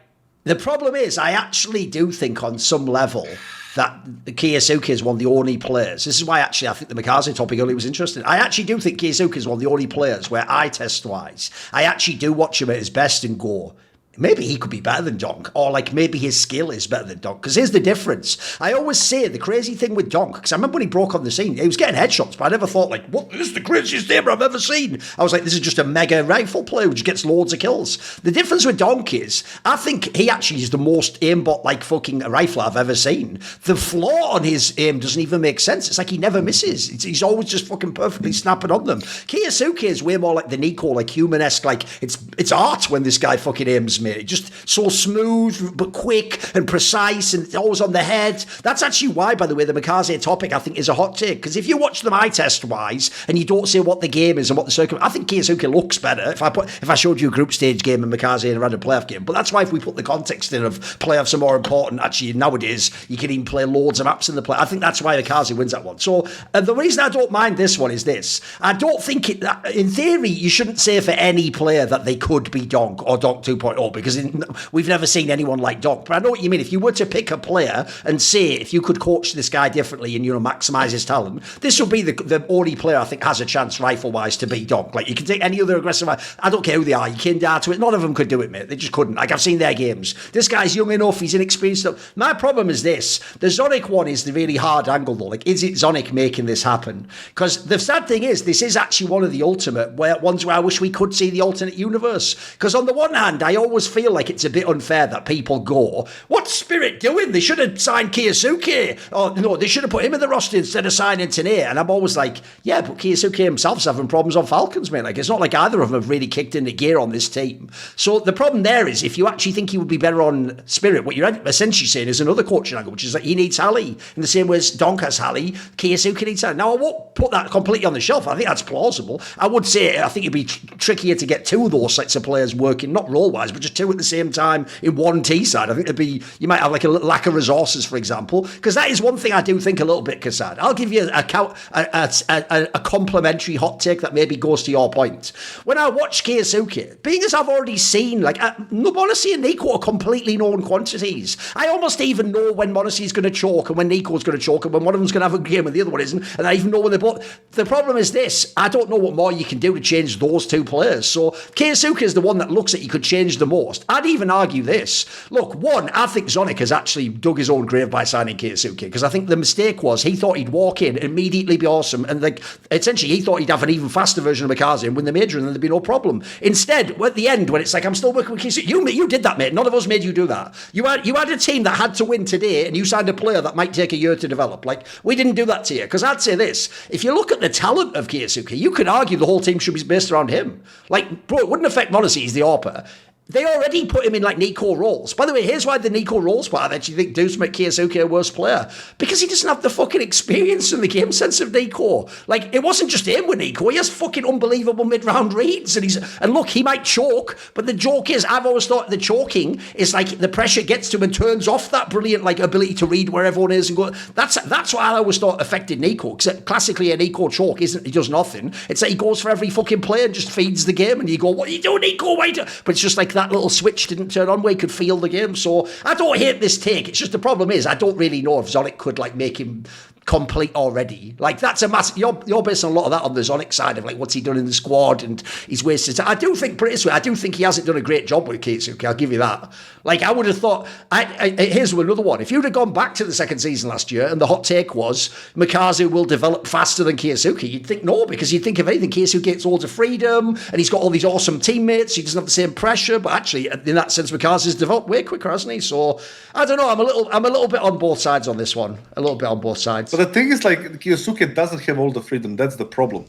the problem is I actually do think on some level that KYOUSUKE is one of the only players. This is why actually I think the MAKAZZE topic earlier was interesting. I actually do think KYOUSUKE is one of the only players where eye test wise, I actually do watch him at his best and go, maybe he could be better than Donk, or like maybe his skill is better than Donk. Because here's the difference. I always say the crazy thing with Donk, because I remember when he broke on the scene, he was getting headshots, but I never thought like, what, this is the craziest gamer I've ever seen. I was like, this is just a mega rifle player which gets loads of kills. The difference with Donk is, I think he actually is the most aimbot like fucking rifler I've ever seen. The flaw on his aim doesn't even make sense. It's like he never misses. He's always just fucking perfectly snapping on them. KYOUSUKE is way more like the Nico, like human-esque, like it's art when this guy fucking aims, mate. Just so smooth but quick and precise and always on the head. That's actually why, by the way, the MAKAZZE topic I think is a hot take, because if you watch them eye test wise and you don't say what the game is and what the circumstance, I think KYOUSUKE looks better if I showed you a group stage game and MAKAZZE in a random playoff game. But that's why if we put the context in of playoffs are more important, actually nowadays you can even play loads of maps in the play. I think that's why MAKAZZE wins that one. So the reason I don't mind this one is this: I don't think in theory you shouldn't say for any player that they could be Donk or Donk 2.0 because we've never seen anyone like Donk. But I know what you mean. If you were to pick a player and say, if you could coach this guy differently and, maximise his talent, this would be the only player I think has a chance rifle-wise to beat Donk. Like, you can take any other aggressive, I don't care who they are, you can dart to it. None of them could do it, mate. They just couldn't. Like, I've seen their games. This guy's young enough, he's inexperienced enough. My problem is this. The Zonic one is the really hard angle, though. Like, is it Zonic making this happen? Because the sad thing is, this is actually one of the ultimate ones where I wish we could see the alternate universe. Because on the one hand, I always feel like it's a bit unfair that people go, what's Spirit doing? They should have signed KYOUSUKE. Or no, they should have put him in the roster instead of signing Tanae. And I'm always like, yeah, but KYOUSUKE himself's having problems on Falcons, man. Like, it's not like either of them have really kicked into gear on this team. So the problem there is, if you actually think he would be better on Spirit, what you're essentially saying is another coaching angle, which is that he needs Halley. In the same way as Donk has Halley, KYOUSUKE needs Halley. Now, I won't put that completely on the shelf. I think that's plausible. I would say, I think it'd be trickier to get two of those sets of players working, not role-wise, but just two at the same time in one T side. I think you might have like a lack of resources, for example, because that is one thing I do think a little bit, kassad. I'll give you a complimentary hot take that maybe goes to your point. When I watch KYOUSUKE, being as I've already seen, like, Monacy and Nico are completely known quantities. I almost even know when Monacy is going to choke and when Nico's going to choke and when one of them's going to have a game and the other one isn't, and I even know when they're both. The problem is this: I don't know what more you can do to change those two players. So KYOUSUKE is the one that looks like you could change the most. I'd even argue this. Look, one, I think Zonic has actually dug his own grave by signing KYOUSUKE, because I think the mistake was he thought he'd walk in, immediately be awesome, and like essentially he thought he'd have an even faster version of MAKAZZE and win the major and then there'd be no problem. Instead, at the end, when it's like, I'm still working with KYOUSUKE, you did that, mate. None of us made you do that. You had a team that had to win today and you signed a player that might take a year to develop. Like, we didn't do that to you. Because I'd say this: if you look at the talent of KYOUSUKE, you could argue the whole team should be based around him. Like, bro, it wouldn't affect Monacy, he's the AWPer. They already put him in like Nico roles. By the way, here's why the Nico roles part I actually think do make KYOUSUKE a worse player. Because he doesn't have the fucking experience and the game sense of Nico. Like, it wasn't just him with Nico. He has fucking unbelievable mid-round reads. And look, he might choke, but the joke is, I've always thought the choking is like the pressure gets to him and turns off that brilliant like ability to read where everyone is and go. That's what I always thought affected Nico. Because classically a Nico choke isn't, he does nothing. It's that he goes for every fucking play and just feeds the game and you go, what are you doing, Nico? Wait. But it's just like that little switch didn't turn on where he could feel the game. So I don't hate this take. It's just the problem is I don't really know if Zonic could like make him complete already. Like, that's a massive... You're basing a lot of that on the Zonic side of, like, what's he done in the squad and he's wasted time. I do think, put it this way, I do think he hasn't done a great job with KYOUSUKE. I'll give you that. Like, I would have thought... here's another one. If you'd have gone back to the second season last year and the hot take was MAKAZZE will develop faster than KYOUSUKE, you'd think no, because you'd think, if anything, KYOUSUKE gets loads of freedom and he's got all these awesome teammates. He doesn't have the same pressure. But actually, in that sense, MAKAZZE's developed way quicker, hasn't he? So, I don't know. I'm a little bit on both sides on this one. A little bit on both sides. But the thing is, like, KYOUSUKE doesn't have all the freedom. That's the problem.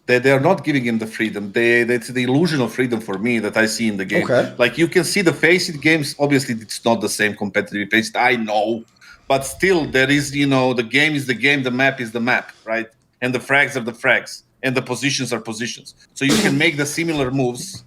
They are not giving him the freedom. It's the illusion of freedom for me that I see in the game. Okay. Like, you can see the FaZe games. Obviously, it's not the same competitive FaZe. I know. But still, there is, the game is the game. The map is the map, right? And the frags are the frags. And the positions are positions. So you can make the similar moves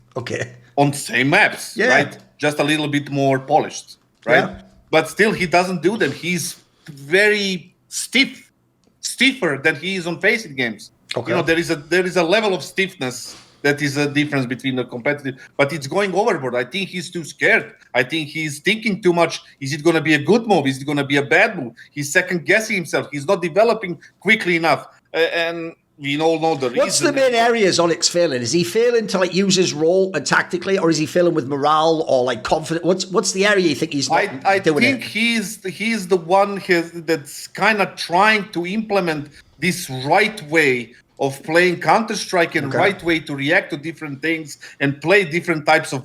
on same maps, right? Just a little bit more polished, right? Yeah. But still, he doesn't do them. He's very stiffer than he is on FaZe games. Okay. There is a level of stiffness that is a difference between the competitive, but it's going overboard. I think he's too scared. I think he's thinking too much. Is it going to be a good move? Is it going to be a bad move? He's second guessing himself. He's not developing quickly enough. And we all know the reason. What's the main area Zonic's failing? Is he failing to, like, use his role and tactically, or is he failing with morale or, like, confidence? What's the area you think he's not doing? I think he's the one that's kind of trying to implement this right way of playing Counter-Strike and right way to react to different things and play different types of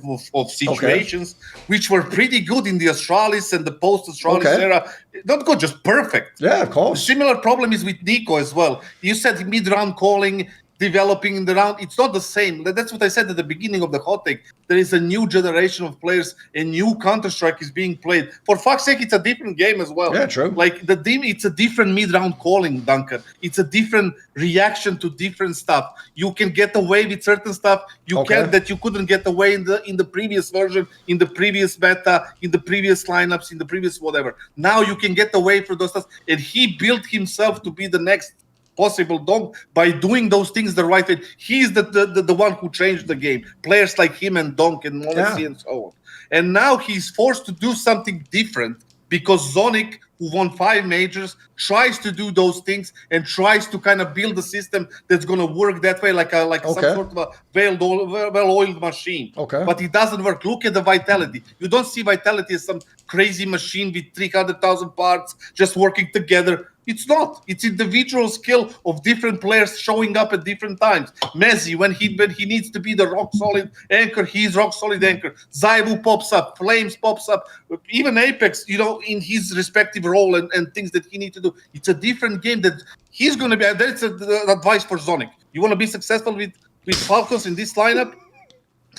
situations, which were pretty good in the Astralis and the post-Astralis era. Not good, just perfect. Yeah, of course. Similar problem is with Nico as well. You said mid-round calling, developing in the round. It's not the same. That's what I said at the beginning of the hot take. There is a new generation of players, and new Counter-Strike is being played. For fuck's sake, it's a different game as well. Yeah, true. Like, it's a different mid-round calling, Duncan. It's a different reaction to different stuff. You can get away with certain stuff that you couldn't get away in the previous version, in the previous beta, in the previous lineups, in the previous whatever. Now you can get away from those stuff, and he built himself to be the next possible dog by doing those things the right way. He's the one who changed the game. Players like him and Donk and Mauisnake and so on. And now he's forced to do something different because Zonic, who won 5 majors, tries to do those things and tries to kind of build a system that's going to work that way, like some sort of a well-oiled machine. Okay. But it doesn't work. Look at the Vitality. You don't see Vitality as some crazy machine with 300,000 parts just working together. It's not. It's individual skill of different players showing up at different times. Messi, when he needs to be the rock-solid anchor, he's rock-solid anchor. Zaibu pops up. Flames pops up. Even Apex, in his respective role and things that he needs to do. It's a different game that he's going to be... That's the advice for Zonic. You want to be successful with Falcons in this lineup?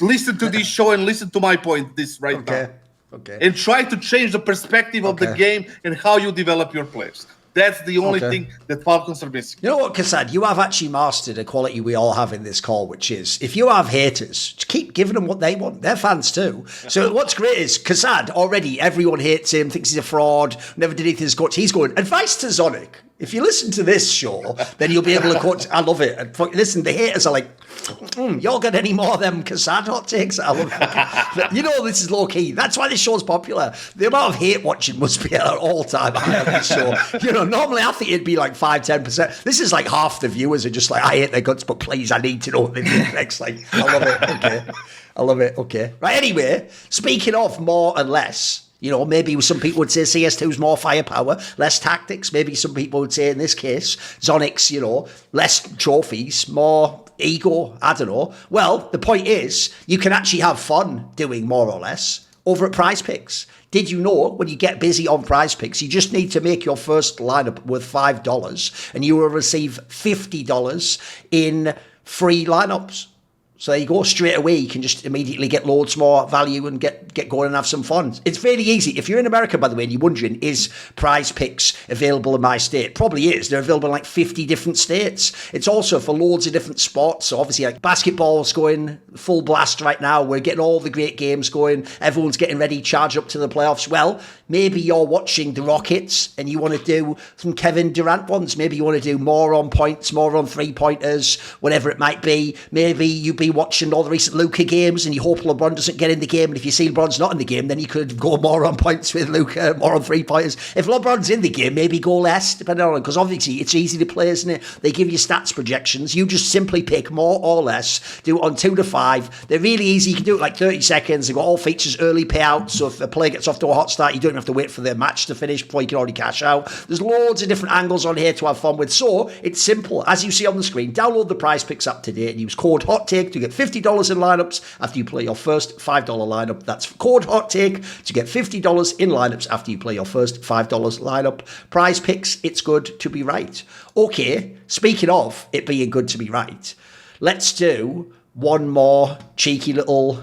Listen to this show and listen to my point now. Okay. And try to change the perspective of the game and how you develop your players. That's the only thing that Falcons are missing. You know what, Kassad? You have actually mastered a quality we all have in this call, which is if you have haters, just keep giving them what they want. They're fans too. So what's great is Kassad, already everyone hates him, thinks he's a fraud, never did anything as good. He's going, advice to Zonic. If you listen to this show, then you'll be able to quote, I love it. And listen, the haters are like, y'all get any more of them Kassad hot takes? I love it. This is low key. That's why this show's popular. The amount of hate watching must be at an all-time high on this show. Normally I think it'd be like 5-10%. This is like half the viewers are just like, I hate their guts, but please, I need to know what they think next. Like, I love it. Okay. I love it. Okay. Right, anyway, speaking of more and less, maybe some people would say CS2's more firepower, less tactics. Maybe some people would say in this case, Zonic's, less trophies, more ego. I don't know. Well, the point is, you can actually have fun doing more or less over at Prize Picks. Did you know when you get busy on Prize Picks, you just need to make your first lineup worth $5 and you will receive $50 in free lineups. So there you go, straight away, you can just immediately get loads more value and get going and have some fun. It's very easy. If you're in America, by the way, and you're wondering, is Prize Picks available in my state? Probably is. They're available in like 50 different states. It's also for loads of different sports. So obviously, like basketball's going full blast right now. We're getting all the great games going. Everyone's getting ready, charge up to the playoffs. Well, maybe you're watching the Rockets and you want to do some Kevin Durant ones. Maybe you want to do more on points, more on three-pointers, whatever it might be. Maybe you'd be watching all the recent Luka games and you hope LeBron doesn't get in the game, and if you see LeBron LeBron's not in the game, then you could go more on points with Luka, more on 3-pointers. If LeBron's in the game, maybe go less, depending on, because obviously it's easy to play, isn't it? They give you stats projections. You just simply pick more or less, do it on 2 to 5. They're really easy. You can do it like 30 seconds. They've got all features, early payout. So if a player gets off to a hot start, you don't have to wait for their match to finish before you can already cash out. There's loads of different angles on here to have fun with. So it's simple. As you see on the screen, download the Prize Picks app today and use code HOTTAKE to get $50 in lineups after you play your first $5 lineup. That's code HOTTAKE to get $50 in lineups after you play your first $5 lineup. Prize Picks, it's good to be right. Okay, speaking of it being good to be right, let's do one more cheeky little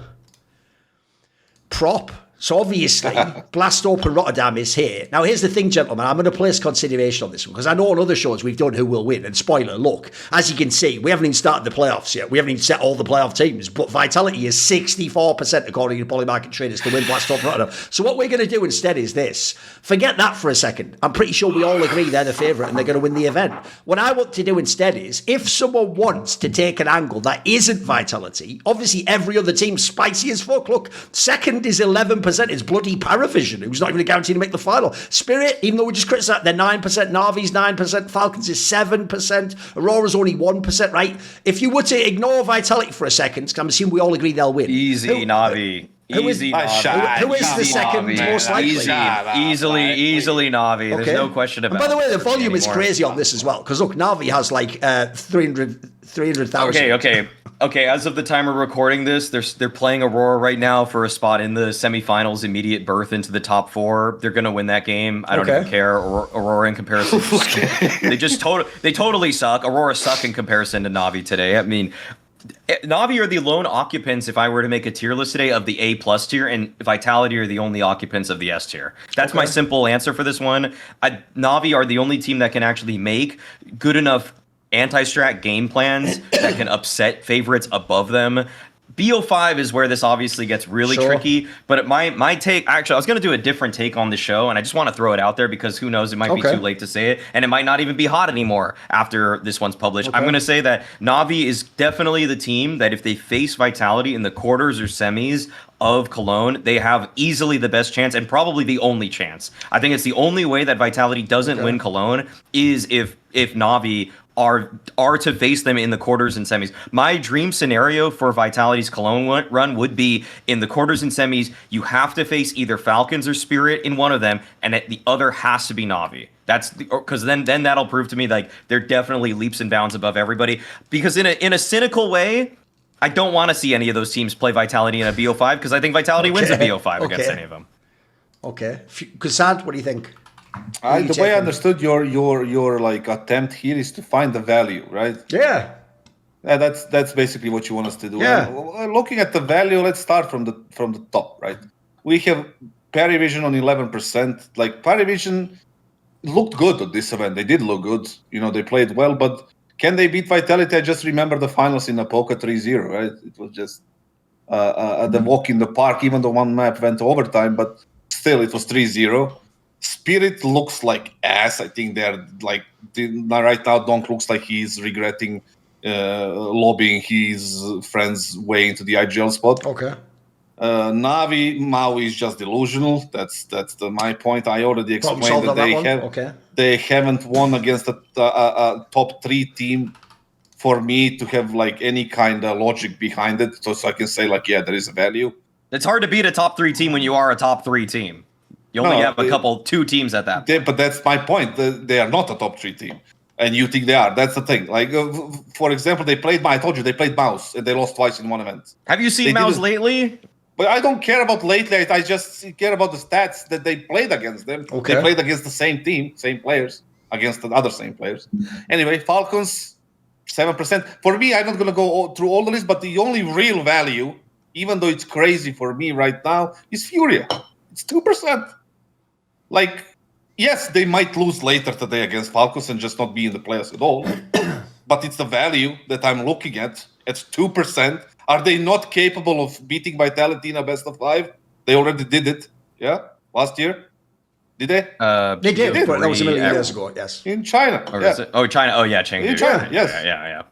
prop. So obviously, Blast Open Rotterdam is here. Now, here's the thing, gentlemen. I'm going to place consideration on this one because I know on other shows we've done who will win. And spoiler, look, as you can see, we haven't even started the playoffs yet. We haven't even set all the playoff teams. But Vitality is 64% according to Polymarket Traders to win Blast Open Rotterdam. So what we're going to do instead is this. Forget that for a second. I'm pretty sure we all agree they're the favourite and they're going to win the event. What I want to do instead is, if someone wants to take an angle that isn't Vitality, obviously every other team's spicy as fuck. Look, second is 11%. It's bloody Paravision, who's not even guaranteed to make the final. Spirit, even though we just criticised, they're 9%, Navi's 9%, Falcons is 7%, Aurora's only 1%, right? If you were to ignore Vitality for a second, because I'm assuming we all agree they'll win. Easy, Navi. Easy, Navi. Who is the second most likely? Easily Navi. There's no question about it. And by the way, the volume is crazy on this as well, because look, Navi has like 300,000. Okay, as of the time we're recording this, they're playing Aurora right now for a spot in the semifinals, immediate berth into the top 4. They're going to win that game. I don't even care. Aurora in comparison. They totally suck. Aurora suck in comparison to Navi today. I mean, Navi are the lone occupants, if I were to make a tier list today, of the A+ tier, and Vitality are the only occupants of the S tier. That's my simple answer for this one. Navi are the only team that can actually make good enough anti-strat game plans that can upset favorites above them. BO5 is where this obviously gets really tricky, but my take, actually, I was going to do a different take on the show, and I just want to throw it out there because who knows, it might be too late to say it, and it might not even be hot anymore after this one's published. I'm going to say that Navi is definitely the team that if they face Vitality in the quarters or semis of Cologne, they have easily the best chance and probably the only chance. I think it's the only way that Vitality doesn't win Cologne is if Navi are to face them in the quarters and semis. My dream scenario for Vitality's Cologne run would be in the quarters and semis, you have to face either Falcons or Spirit in one of them, and the other has to be Navi. That's because then that'll prove to me like they're definitely leaps and bounds above everybody. Because in a cynical way, I don't want to see any of those teams play Vitality in a BO5 because I think Vitality wins a BO5 against any of them. Okay, Kassad, what do you think? The way I understood your like attempt here is to find the value, right? Yeah. That's basically what you want us to do. Yeah. And looking at the value, let's start from the top, right? We have Paravision on 11%. Like Paravision looked good at this event. They did look good. You know, they played well, but can they beat Vitality? I just remember the finals in Apoca 3-0, right? It was just the walk in the park, even though one map went overtime, but still it was 3-0. Spirit looks like ass. I think they're like right now. Donk looks like he's regretting lobbying his friends way into the IGL spot. Okay. Maui is just delusional. That's my point. I already explained that they haven't won against a top 3 team for me to have like any kind of logic behind it. So I can say like, yeah, there is a value. It's hard to beat a top 3 team when you are a top 3 team. You only have a 2 teams at that point. But that's my point. They are not a top 3 team. And you think they are. That's the thing. Like, for example, I told you, they played Maus, and they lost twice in one event. Have you seen Maus lately? But I don't care about lately. I just care about the stats that they played against them. Okay. They played against the same team, same players, against the other same players. Anyway, Falcons, 7%. For me, I'm not going to go through all the list, but the only real value, even though it's crazy for me right now, is Furia. It's 2%. Like, yes, they might lose later today against Falcons and just not be in the playoffs at all. But it's the value that I'm looking at. It's 2%. Are they not capable of beating Vitality in a best of 5? They already did it. Yeah, last year. Did they? They did. But that was a million years ago. Yes. In China. China. Oh yeah, Chengdu. In China. Yes. Yeah.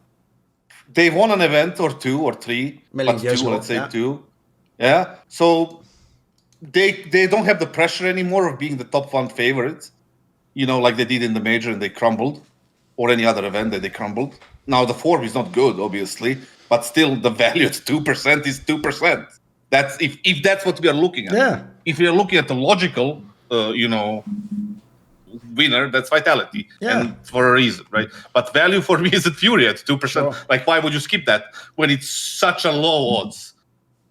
They've won an event or 2 or 3. Million years ago. Let's say 2. Yeah. So they don't have the pressure anymore of being the top 1 favorite, like they did in the major and they crumbled, or any other event that they crumbled. Now the form is not good, obviously, but still the value at 2% is 2%. That's if that's what we are looking at. Yeah. If we are looking at the logical, winner, that's Vitality, and for a reason, right? But value for me is at Fury at 2%. Sure. Like, why would you skip that when it's such a low odds?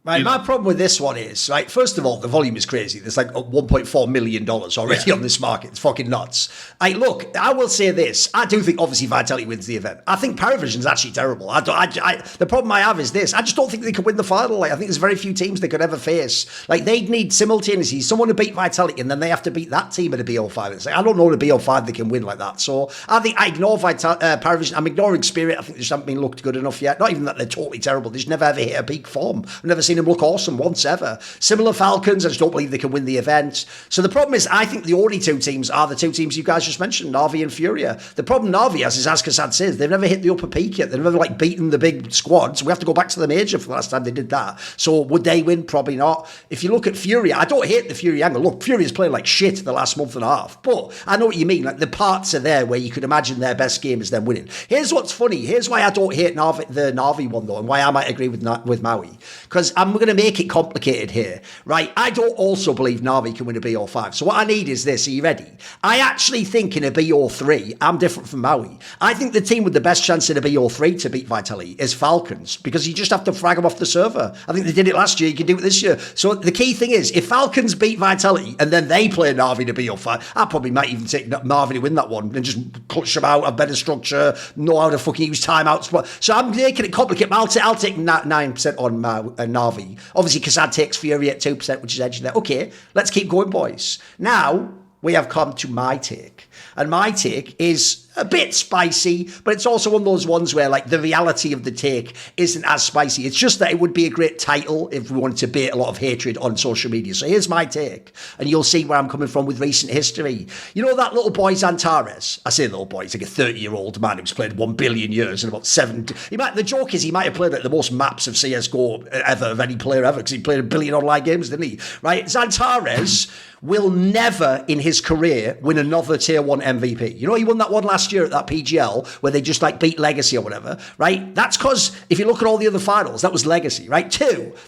Right, my problem with this one is, right, first of all, the volume is crazy. There's like $1.4 million already on this market. It's fucking nuts. Look, I will say this. I do think, obviously, Vitality wins the event. I think Paravision's actually terrible. The problem I have is this. I just don't think they could win the final. I think there's very few teams they could ever face. They'd need simultaneously someone to beat Vitality, and then they have to beat that team at a BO5. It's I don't know the BO5 they can win like that. So I think I ignore Paravision. I'm ignoring Spirit. I think they just haven't been looked good enough yet. Not even that they're totally terrible. They just never ever hit a peak form. I've never seen them look awesome once ever. Similar Falcons, I just don't believe they can win the event. So the problem is, I think the only 2 teams are the 2 teams you guys just mentioned, Na'Vi and Furia. The problem Na'Vi has is, as Kassad says, they've never hit the upper peak yet. They've never beaten the big squads. We have to go back to the major for the last time they did that. So would they win? Probably not. If you look at Furia, I don't hate the Furia angle. Look, Furia's playing like shit the last month and a half, but I know what you mean. The parts are there where you could imagine their best game is them winning. Here's what's funny. Here's why I don't hate the Na'Vi one though, and why I might agree with Maui. Because I'm going to make it complicated here, right? I don't also believe Na'Vi can win a BO5. So what I need is this. Are you ready? I actually think in a BO3, I'm different from Maui. I think the team with the best chance in a BO3 to beat Vitality is Falcons, because you just have to frag them off the server. I think they did it last year. You can do it this year. So the key thing is, if Falcons beat Vitality and then they play Na'Vi to BO5, I probably might even take Na'Vi to win that one and just clutch them out, have better structure, know how to fucking use timeouts. So I'm making it complicated. I'll take 9% on Na'Vi. Obviously, Kassad takes Fury at 2%, which is edging there. Okay, let's keep going, boys. Now we have come to my take. And my take is a bit spicy, but it's also one of those ones where the reality of the take isn't as spicy. It's just that it would be a great title if we wanted to bait a lot of hatred on social media. So here's my take, and you'll see where I'm coming from with recent history. You know that little boy XANTARES? I say little boy, he's like a 30-year-old man who's played 1 billion years and about 7. The joke is he might have played the most maps of CSGO ever, of any player ever, because he played 1 billion online games, didn't he? Right? XANTARES will never in his career win another tier 1 MVP. You know, he won that one last year at that PGL where they just beat Legacy or whatever, right? That's because if you look at all the other finals, that was Legacy, right?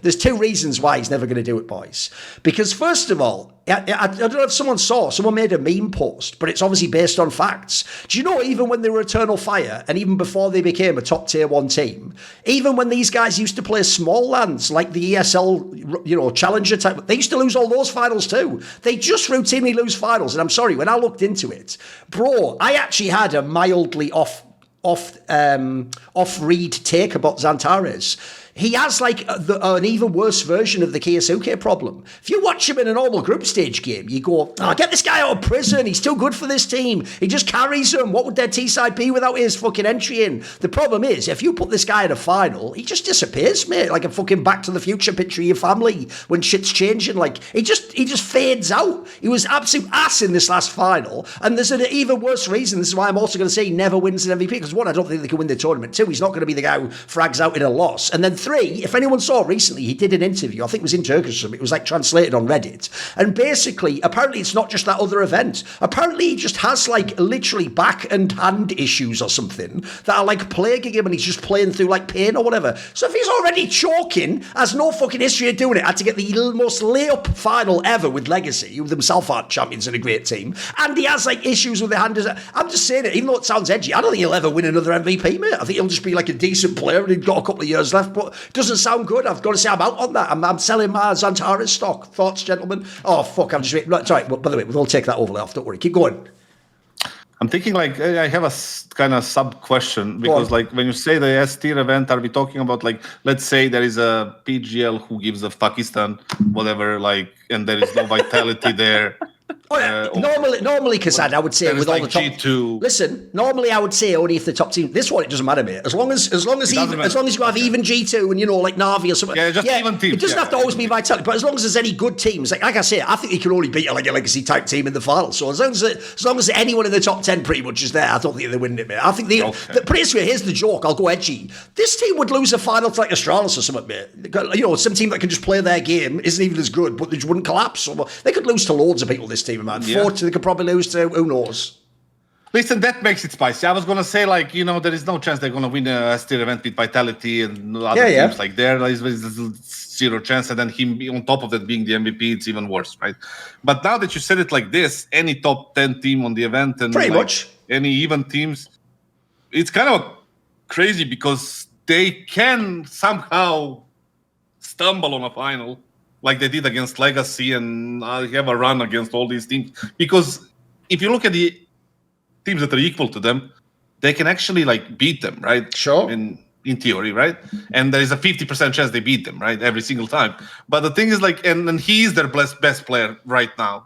There's 2 reasons why he's never going to do it, boys. Because first of all, I don't know if someone made a meme post, but it's obviously based on facts. Do you know, even when they were Eternal Fire, and even before they became a top tier 1 team, even when these guys used to play small lands, like the ESL, challenger type, they used to lose all those finals too. They just routinely lose finals. And I'm sorry, when I looked into it, bro, I actually had a mildly off-read take about XANTARES. He has an even worse version of the KYOUSUKE problem. If you watch him in a normal group stage game, you go, get this guy out of prison. He's too good for this team. He just carries them. What would their T-side be without his fucking entry in? The problem is, if you put this guy in a final, he just disappears, mate. Like a fucking Back to the Future picture of your family when shit's changing. He just fades out. He was absolute ass in this last final. And there's an even worse reason. This is why I'm also going to say he never wins an MVP. Because 1, I don't think they can win the tournament. 2, he's not going to be the guy who frags out in a loss. And then 3, if anyone saw recently, he did an interview, I think it was in Turkish, it was translated on Reddit, and basically, apparently it's not just that other event, apparently he just has literally back and hand issues or something that are plaguing him, and he's just playing through pain or whatever. So if he's already choking, has no fucking history of doing it, had to get the most layup final ever with Legacy, who themselves aren't champions and a great team, and he has issues with the hand. I'm just saying it, even though it sounds edgy, I don't think he'll ever win another MVP, mate. I think he'll just be a decent player and he's got a couple of years left, but it doesn't sound good. I've got to say I'm out on that. I'm selling my XANTARES stock. Thoughts, gentlemen? Oh, fuck, I'm just... Sorry, by the way, we'll take that overlay off. Don't worry. Keep going. I'm thinking I have a kind of sub-question, because when you say the S-tier event, are we talking about let's say there is a PGL who gives a Pakistan, whatever, and there is no Vitality there. Oh, yeah. Normally, Kassad, I would say with all like the top. G2. Listen, normally I would say only if the top team. This one, it doesn't matter, mate. As long as you have even G2 and like Navi or something. Yeah, just even teams. It doesn't have to always be Vitality, but as long as there's any good teams, like I say, I think you can only beat a legacy type team in the final. So as long as anyone in the top 10 pretty much is there, I don't think they're winning it, mate. I think basically, here's the joke. I'll go edgy. This team would lose a final to like Astralis or something, mate. Some team that can just play their game isn't even as good, but they just wouldn't collapse. So they could lose to loads of people. This team, man. 40, they could probably lose to who knows. Listen, that makes it spicy. I was gonna say, there is no chance they're gonna win a tier event with Vitality and other teams like there. There's zero chance, and then him on top of that being the MVP, it's even worse, right? But now that you said it like this, any top 10 team on the event and pretty much any even teams, it's kind of crazy because they can somehow stumble on a final like they did against Legacy and have a run against all these teams. Because if you look at the teams that are equal to them, they can actually beat them, right? Sure. In theory, right? And there is a 50% chance they beat them, right? Every single time. But the thing is and he's their best player right now.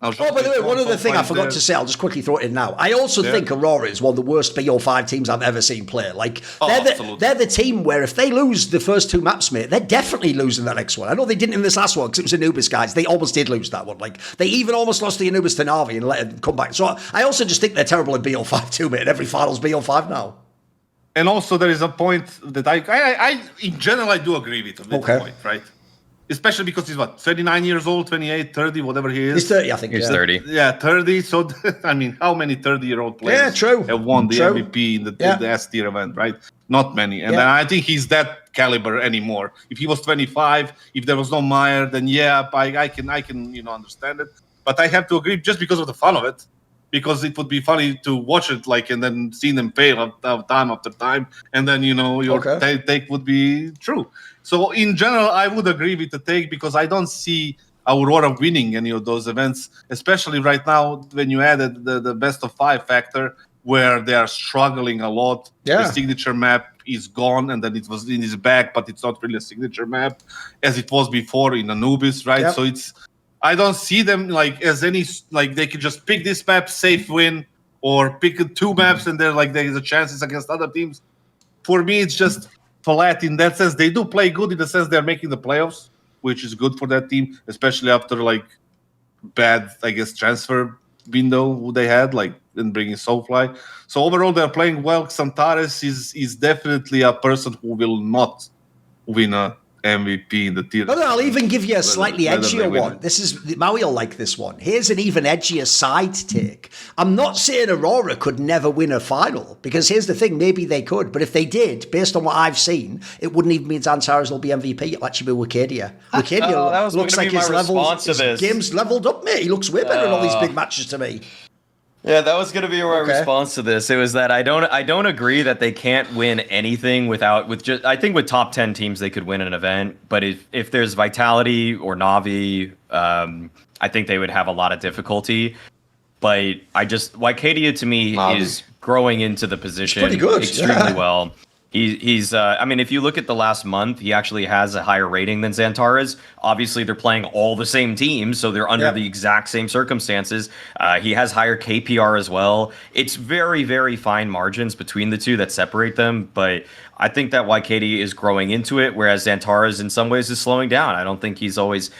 By the way, one other thing I forgot to say, I'll just quickly throw it in now. I also think Aurora is one of the worst BO5 teams I've ever seen play. They're the team where if they lose the first 2 maps, mate, they're definitely losing the next one. I know they didn't in this last one because it was Anubis, guys. They almost did lose that one. They even almost lost the Anubis to Navi and let it come back. So I also just think they're terrible at BO5 too, mate. Every final's BO5 now. And also there is a point that I in general, I do agree with the point, right? Especially because he's 39 years old, 28, 30, whatever he is. He's 30, I think. He's 30. Yeah, 30. So, I mean, how many 30-year-old players have won the MVP in the S tier event, right? Not many. And then I think he's that caliber anymore. If he was 25, if there was no Meyer, then I can understand it. But I have to agree just because of the fun of it. Because it would be funny to watch it and then see them fail time after time, and then your take would be true. So in general, I would agree with the take because I don't see Aurora winning any of those events, especially right now when you added the best of 5 factor, where they are struggling a lot. Yeah. The signature map is gone, and then it was in his back, but it's not really a signature map as it was before in Anubis, right? Yep. So I don't see them as any they could just pick this map, safe win, or pick 2 maps and there is a chances against other teams. For me, it's just flat in that sense. They do play good in the sense they're making the playoffs, which is good for that team, especially after bad, I guess, transfer window they had, in bringing Soulfly. So overall, they're playing well. XANTARES is definitely a person who will not win a MVP in the tier. No, I'll even give you a slightly edgier one. This is Maui will like this one. Here's an even edgier side take. I'm not saying Aurora could never win a final, because here's the thing, maybe they could, but if they did, based on what I've seen, it wouldn't even mean XANTARES will be MVP. It'll actually be Wicadia. Wicadia looks like his game's leveled up, mate. He looks way better in all these big matches to me. Yeah, that was going to be my response to this. It was that I don't agree that they can't win anything I think with top 10 teams they could win an event, but if there's Vitality or Navi, I think they would have a lot of difficulty. But Wicadia to me is growing into the position extremely well. He's if you look at the last month, he actually has a higher rating than XANTARES. Obviously, they're playing all the same teams, so they're under the exact same circumstances. He has higher KPR as well. It's very, very fine margins between the two that separate them, but I think that Wicadia is growing into it, whereas XANTARES in some ways is slowing down. I don't think he's always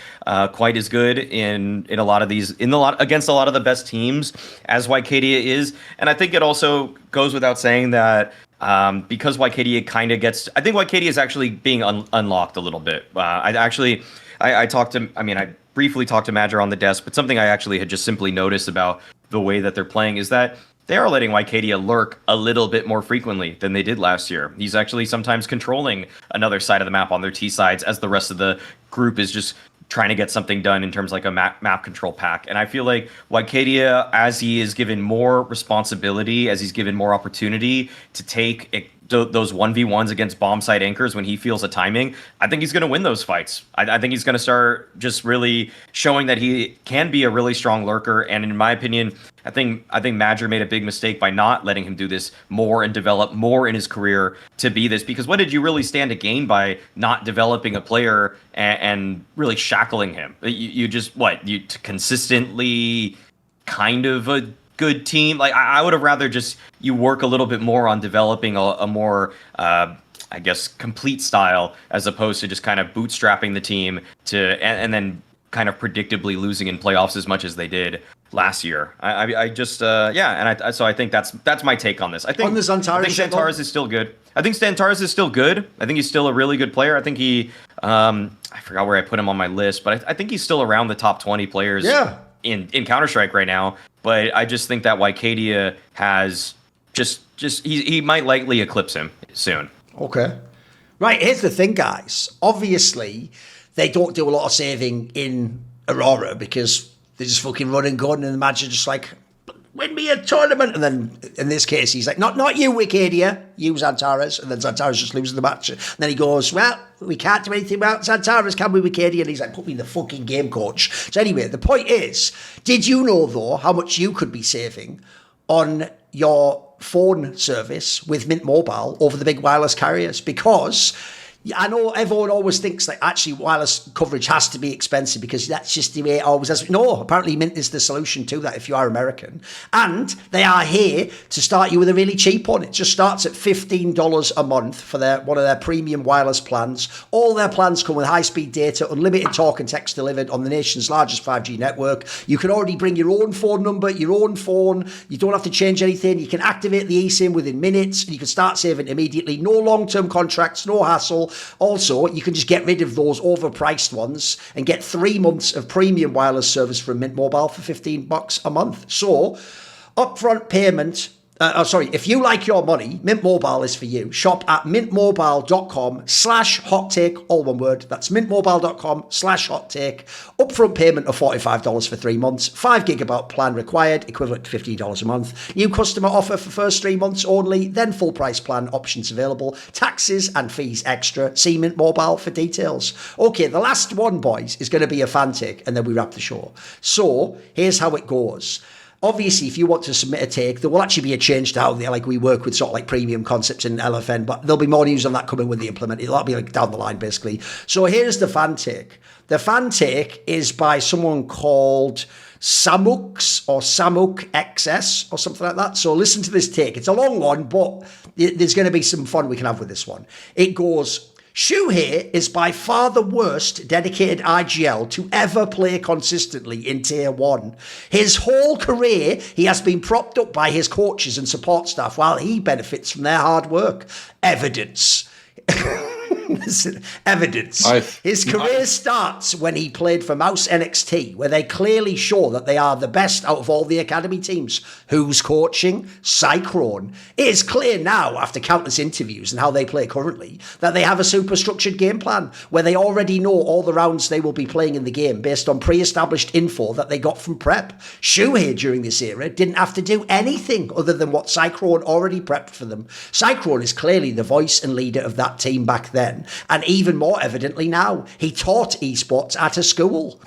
quite as good in a lot of these against a lot of the best teams as Wicadia is, and I think it also goes without saying that. Because Wicadia I think Wicadia is actually being unlocked a little bit. I briefly talked to Madger on the desk, but something I actually had just simply noticed about the way that they're playing is that they are letting Wicadia lurk a little bit more frequently than they did last year. He's actually sometimes controlling another side of the map on their T sides as the rest of the group is just trying to get something done in terms of a map control pack. And I feel like Wicadia, as he is given more responsibility, as he's given more opportunity to take those 1v1s against bomb site anchors when he feels a timing, I think he's going to win those fights. I think he's going to start just really showing that he can be a really strong lurker. And in my opinion, I think Madger made a big mistake by not letting him do this more and develop more in his career to be this. Because what did you really stand to gain by not developing a player and really shackling him? You just consistently kind of a good team. Like I would have rather just you work a little bit more on developing a more I guess complete style as opposed to just kind of bootstrapping the team to and then kind of predictably losing in playoffs as much as they did last year. So I think that's my take on this. I think XANTARES is still good. I think XANTARES is still good. I think he's still a really good player. I think he I forgot where I put him on my list, but I think he's still around the top 20 players in Counter-Strike right now. But I just think that Wycadia has just he might likely eclipse him soon. Okay. Right, here's the thing, guys. Obviously, they don't do a lot of saving in Aurora because they just fucking run and gun, and the match are just like, win me a tournament. And then in this case, he's like, not you, Wycadia, you XANTARES. And then XANTARES just loses the match. And then he goes, well, we can't do anything about XANTARES, can we, Wycadia? And he's like, put me in the fucking game, coach. So anyway, the point is, did you know, though, how much you could be saving on your phone service with Mint Mobile over the big wireless carriers? Because I know everyone always thinks that actually wireless coverage has to be expensive because that's just the way it always has. No, apparently Mint is the solution to that if you are American. And they are here to start you with a really cheap one. It just starts at $15 a month for one of their premium wireless plans. All their plans come with high-speed data, unlimited talk and text delivered on the nation's largest 5G network. You can already bring your own phone number, your own phone. You don't have to change anything. You can activate the eSIM within minutes and you can start saving immediately. No long-term contracts, no hassle. Also, you can just get rid of those overpriced ones and get 3 months of premium wireless service from Mint Mobile for $15 a month. So, upfront payment. If you like your money, Mint Mobile is for you. Shop at mintmobile.com/hottake, all one word. That's mintmobile.com/hottake. Upfront payment of $45 for 3 months. 5 gigabyte plan required, equivalent to $15 a month. New customer offer for first 3 months only, then full price plan options available. Taxes and fees extra. See Mint Mobile for details. Okay, the last one, boys, is going to be a fan take, and then we wrap the show. So, here's how it goes. Obviously, if you want to submit a take, there will actually be a change to how we work with sort of like premium concepts in LFN, but there'll be more news on that coming when they implement it. That'll be like down the line, basically. So here's the fan take. The fan take is by someone called Samux or Samuk XS or something like that. So listen to this take. It's a long one, but there's going to be some fun we can have with this one. It goes, siuhy is by far the worst dedicated IGL to ever play consistently in Tier 1. His whole career, he has been propped up by his coaches and support staff while he benefits from their hard work. Evidence. Evidence. His career starts when he played for Mouse NXT, where they clearly show that they are the best out of all the academy teams. Who's coaching? Cyclone. It is clear now, after countless interviews and how they play currently, that they have a super structured game plan where they already know all the rounds they will be playing in the game based on pre-established info that they got from prep. siuhy during this era didn't have to do anything other than what Cyclone already prepped for them. Cyclone is clearly the voice and leader of that team back then. And even more evidently now, he taught esports at a school.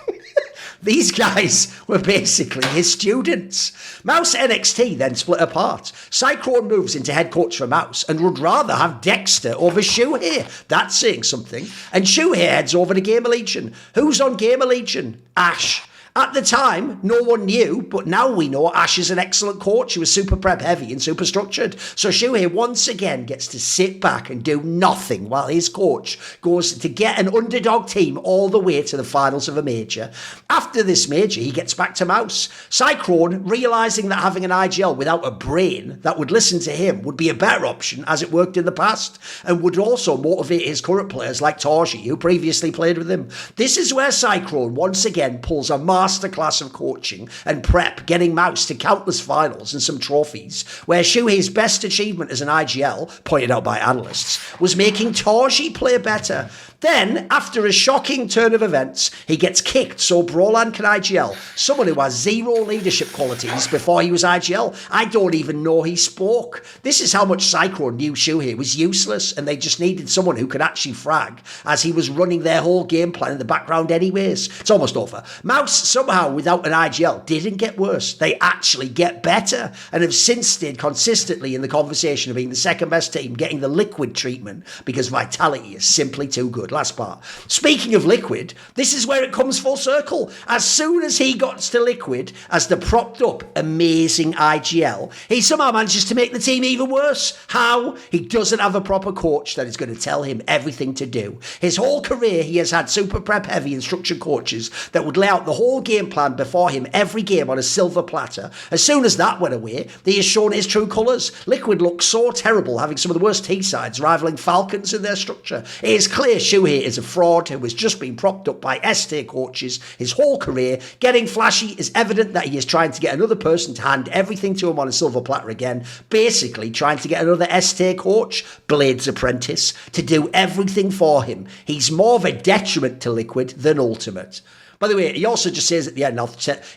These guys were basically his students. Mouse NXT then split apart. Cyclone moves into head coach for Mouse and would rather have Dexter over siuhy. That's saying something. And siuhy heads over to Gamer Legion. Who's on Gamer Legion? Ash. At the time, no one knew, but now we know Ash is an excellent coach who is super prep heavy and super structured. So siuhy once again gets to sit back and do nothing while his coach goes to get an underdog team all the way to the finals of a major. After this major, he gets back to Mouse. Cyclone, realising that having an IGL without a brain that would listen to him would be a better option as it worked in the past, and would also motivate his current players like Torji, who previously played with him. This is where Cyclone once again pulls a masterclass of coaching and prep, getting Maus to countless finals and some trophies, where Siuhy's best achievement as an IGL, pointed out by analysts, was making Torji play better. Then, after a shocking turn of events, he gets kicked so Brolan can IGL. Someone who has zero leadership qualities before he was IGL. I don't even know he spoke. This is how much Cyclone knew Siuhy was useless, and they just needed someone who could actually frag, as he was running their whole game plan in the background anyways. It's almost over. Maus, somehow, without an IGL, didn't get worse. They actually get better, and have since stayed consistently in the conversation of being the second best team, getting the Liquid treatment, because Vitality is simply too good. Last part. Speaking of Liquid, this is where it comes full circle. As soon as he got to Liquid as the propped up, amazing IGL, he somehow manages to make the team even worse. How? He doesn't have a proper coach that is going to tell him everything to do. His whole career, he has had super prep heavy and structured coaches that would lay out the whole game plan before him every game on a silver platter. As soon as that went away, he has shown his true colours. Liquid looks so terrible, having some of the worst T-sides rivaling Falcons in their structure. It is clear Siuhy is a fraud who has just been propped up by ST coaches his whole career. Getting flashy is evident that he is trying to get another person to hand everything to him on a silver platter again, basically trying to get another ST coach, Blade's apprentice, to do everything for him. He's more of a detriment to Liquid than ultimate. By the way, he also just says at the end,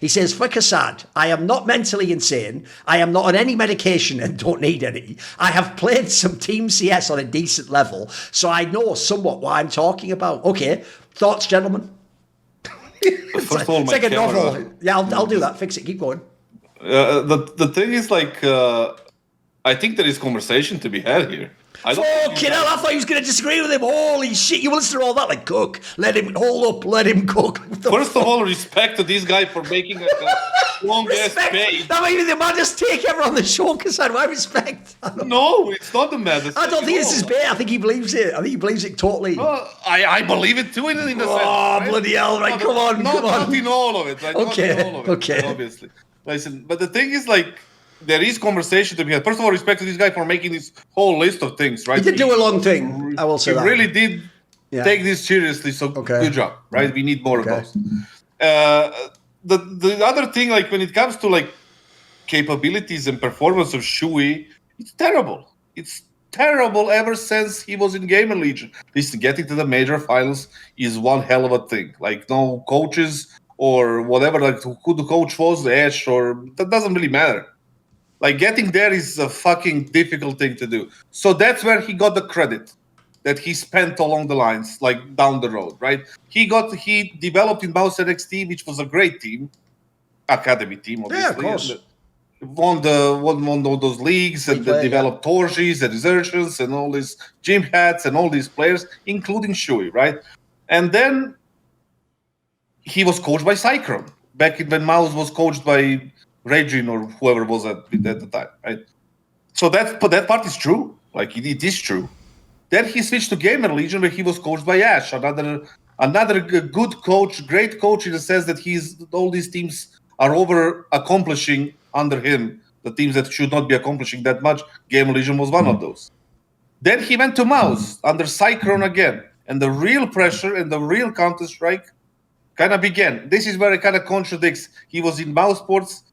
he says, for kassad, I am not mentally insane. I am not on any medication and don't need any. I have played some Team CS on a decent level, so I know somewhat what I'm talking about. Okay, thoughts, gentlemen? First of all, it's like a novel. Yeah, I'll do that. Fix it. Keep going. The thing is, like, I think there is conversation to be had here. Fucking hell, I thought he was going to disagree with him. Holy shit, you listen to all that, like, cook. Let him, hold up, let him cook. First of all, respect to this guy for making a long-ass page. That might be the maddest take ever on the show, Kassad. Why respect? No, it's not the maddest. I don't think this is bait. I think he believes it. I think he believes it totally. I believe it too in a sense. Oh, bloody hell, right, come on. Not in all of it, right? Okay, not in all of it, okay. Obviously. Listen, but the thing is, like, there is conversation to be had. First of all, respect to this guy for making this whole list of things, right? He did do a long thing, I will say that. He really did take this seriously, so good job, right? We need more of those. The other thing, like, when it comes to, like, capabilities and performance of Siuhy, it's terrible. It's terrible ever since he was in Gamer Legion. Listen, getting to the major finals is one hell of a thing. Like, no coaches or whatever, like, who the coach was, Ash, or that doesn't really matter. Like, getting there is a fucking difficult thing to do. So that's where he got the credit that he spent along the lines, like, down the road, right? He developed in Mouse NXT, which was a great team, academy team, obviously. Yeah, of course. Won all those leagues and developed Torjis and Desertions and all these Jim Hats and all these players, including Siuhy, right? And then he was coached by Cyclone, back when Mouse was coached by Regin or whoever was at the time, right? So that part is true. Like, it is true. Then he switched to Gamer Legion, where he was coached by Ash, another good coach, great coach in the sense that all these teams are over accomplishing under him. The teams that should not be accomplishing that much, Gamer Legion was one of those. Then he went to Mouse under Cyclone again, and the real pressure and the real Counter-Strike kind of began. This is where it kind of contradicts. He was in Mouse Sports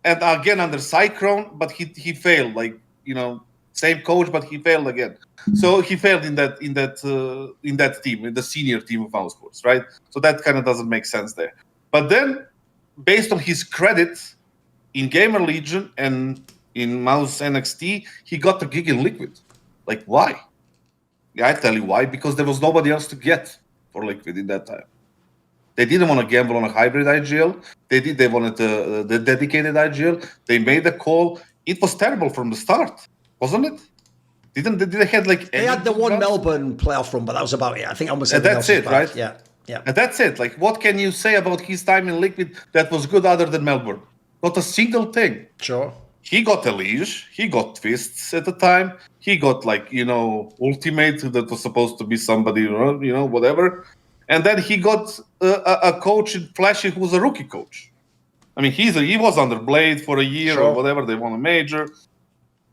and again under Cyclone, but he failed. Like, you know, same coach, but he failed again. So he failed in that team, in the senior team of Mouse Sports, right? So that kind of doesn't make sense there. But then, based on his credits in Gamer Legion and in Mouse NXT, he got the gig in Liquid. Like, why? Yeah, I tell you why. Because there was nobody else to get for Liquid in that time. They didn't want to gamble on a hybrid IGL. They wanted the dedicated IGL. They made a call. It was terrible from the start, wasn't it? Did they had like? They had the one Melbourne playoff run, but that was about it. I think almost. And that's it, right? Yeah. And that's it. Like, what can you say about his time in Liquid that was good other than Melbourne? Not a single thing. Sure. He got a leash. He got twists at the time. He got, like, you know, ultimate that was supposed to be somebody, you know, whatever. And then he got a coach in Flashy who was a rookie coach. I mean, he was under Blade for a year or whatever. They won a major.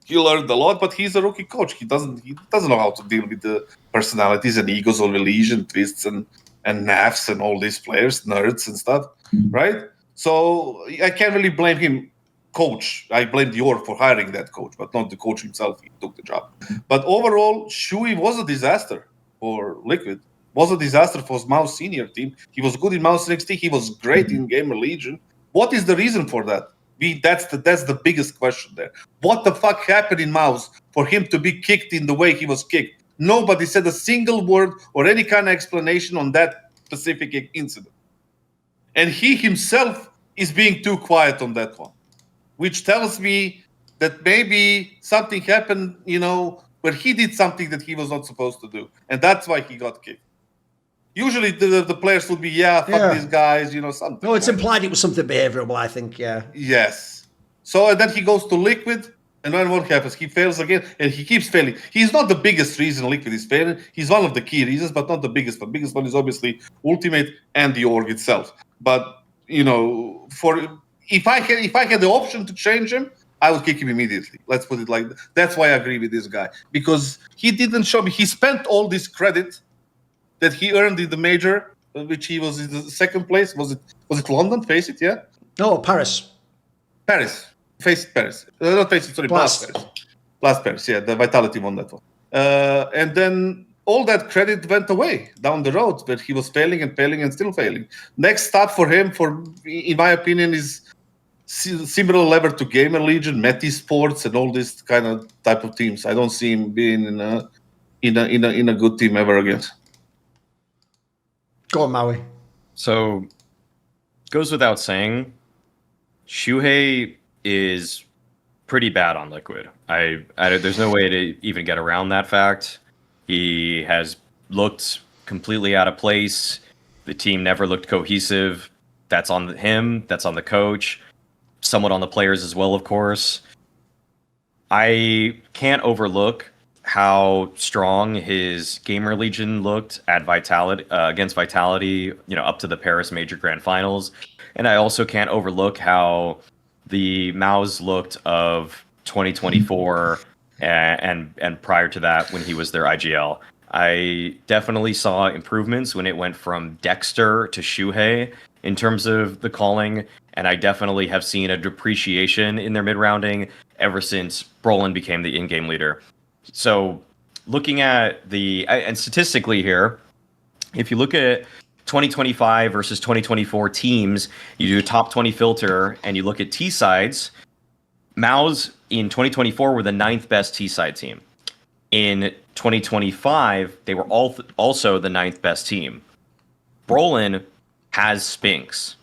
He learned a lot, but he's a rookie coach. He doesn't know how to deal with the personalities and egos of Legion, twists and Nafs and all these players, nerds and stuff, right? So I can't really blame him, coach. I blame Dior for hiring that coach, but not the coach himself. He took the job. But overall, Siuhy was a disaster for Liquid. Was a disaster for Maus senior team. He was good in Maus NXT. He was great in Gamer Legion. What is the reason for that? That's the biggest question there. What the fuck happened in Maus for him to be kicked in the way he was kicked? Nobody said a single word or any kind of explanation on that specific incident. And he himself is being too quiet on that one, which tells me that maybe something happened, where he did something that he was not supposed to do. And that's why he got kicked. Usually the players would be, fuck these guys, something. No, it's implied it was something behavioral, I think, yeah. Yes. So and then he goes to Liquid, and then what happens? He fails again, and he keeps failing. He's not the biggest reason Liquid is failing. He's one of the key reasons, but not the biggest one. The biggest one is obviously Ultimate and the org itself. But, if I had the option to change him, I would kick him immediately. Let's put it like that. That's why I agree with this guy. Because he didn't show me. He spent all this credit that he earned in the major, which he was in the second place. Was it London? Face it, yeah? No, Paris. Paris. Face it, Paris. Not Face it, sorry, Blast Paris. Blast Paris, yeah. The Vitality won that one. And then all that credit went away down the road, but he was failing and still failing. Next stop for him, in my opinion, is similar level to Gamer Legion, Meti Sports, and all this kind of type of teams. I don't see him being in a good team ever again. Go on, Maui. So, goes without saying, Siuhy is pretty bad on Liquid. There's no way to even get around that fact. He has looked completely out of place. The team never looked cohesive. That's on him. That's on the coach. Somewhat on the players as well, of course. I can't overlook how strong his Gamer Legion looked at Vitality against Vitality, up to the Paris Major Grand Finals. And I also can't overlook how the Maus looked of 2024 and prior to that when he was their IGL. I definitely saw improvements when it went from Dexter to Siuhy in terms of the calling, and I definitely have seen a depreciation in their mid-rounding ever since Brolin became the in-game leader. So looking at and statistically here, if you look at 2025 versus 2024 teams, you do a top 20 filter and you look at T-sides, Maus in 2024 were the 9th best T-side team. In 2025, they were also the 9th best team. Brolin has Spinks.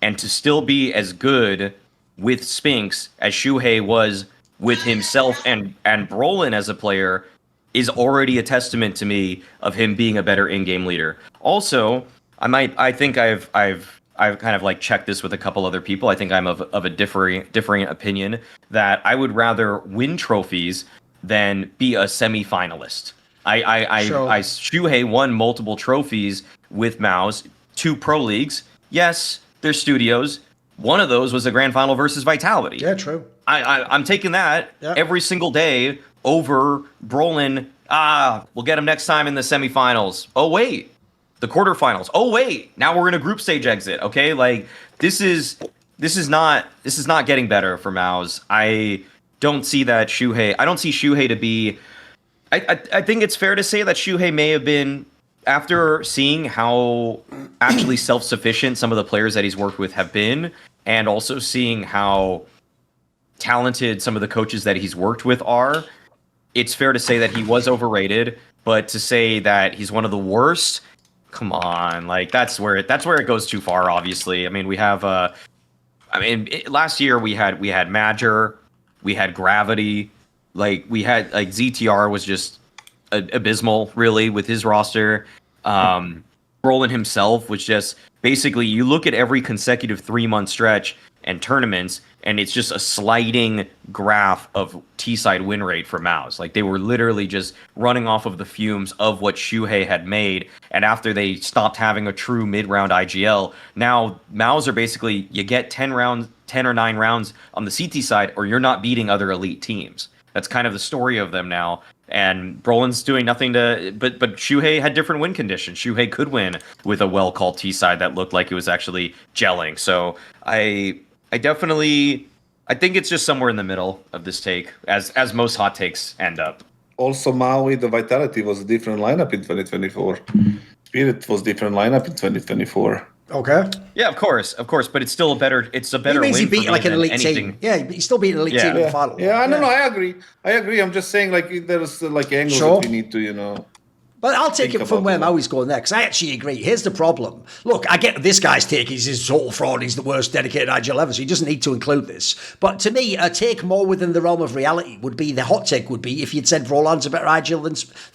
And to still be as good with Spinks as Siuhy was with himself and Brolin as a player is already a testament to me of him being a better in-game leader. Also, I think I've kind of like checked this with a couple other people. I think I'm of a differing opinion that I would rather win trophies than be a semi-finalist. Siuhy won multiple trophies with Maus, 2 pro leagues. Yes, they're studios. One of those was a grand final versus Vitality. Yeah, true. I'm taking that every single day over Brolin. We'll get him next time in the semifinals. Oh wait, the quarterfinals. Oh wait, now we're in a group stage exit. Okay, like this is not getting better for Maus. I don't see that Siuhy. I don't see Siuhy to be. I think it's fair to say that Siuhy may have been, after seeing how actually self-sufficient some of the players that he's worked with have been, and also seeing how talented some of the coaches that he's worked with are, it's fair to say that he was overrated. But to say that he's one of the worst, come on, like that's where it goes too far. Obviously, I mean we have last year we had Major, we had Gravity, we had ZTR was just abysmal really with his roster. Brolin himself was just basically, you look at every consecutive 3-month stretch and tournaments, and it's just a sliding graph of T-side win rate for Maus. Like they were literally just running off of the fumes of what Siuhy had made. And after they stopped having a true mid-round IGL, now Maus are basically, you get 10 or 9 rounds on the CT side, or you're not beating other elite teams. That's kind of the story of them now. and Brolin's doing nothing to. But siuhy had different win conditions. siuhy could win with a well called T side that looked like it was actually gelling. So I definitely think it's just somewhere in the middle of this take, as most hot takes end up. Also, Maui, the Vitality was a different lineup in 2024. Spirit was different lineup in 2024. Okay. Yeah, of course, but it's still a better win. He beat for like me an than elite anything. team. Yeah, he still beat an elite team in the final. Yeah, no, I agree. I'm just saying, like, there's like angles that we need to, But I'll take it from where Maui's going there, because I actually agree. Here's the problem. Look, I get this guy's take. He's his total fraud. He's the worst dedicated IGL ever, so he doesn't need to include this. But to me, a take more within the realm of reality would be, the hot take would be, if you'd said Roland's a better IGL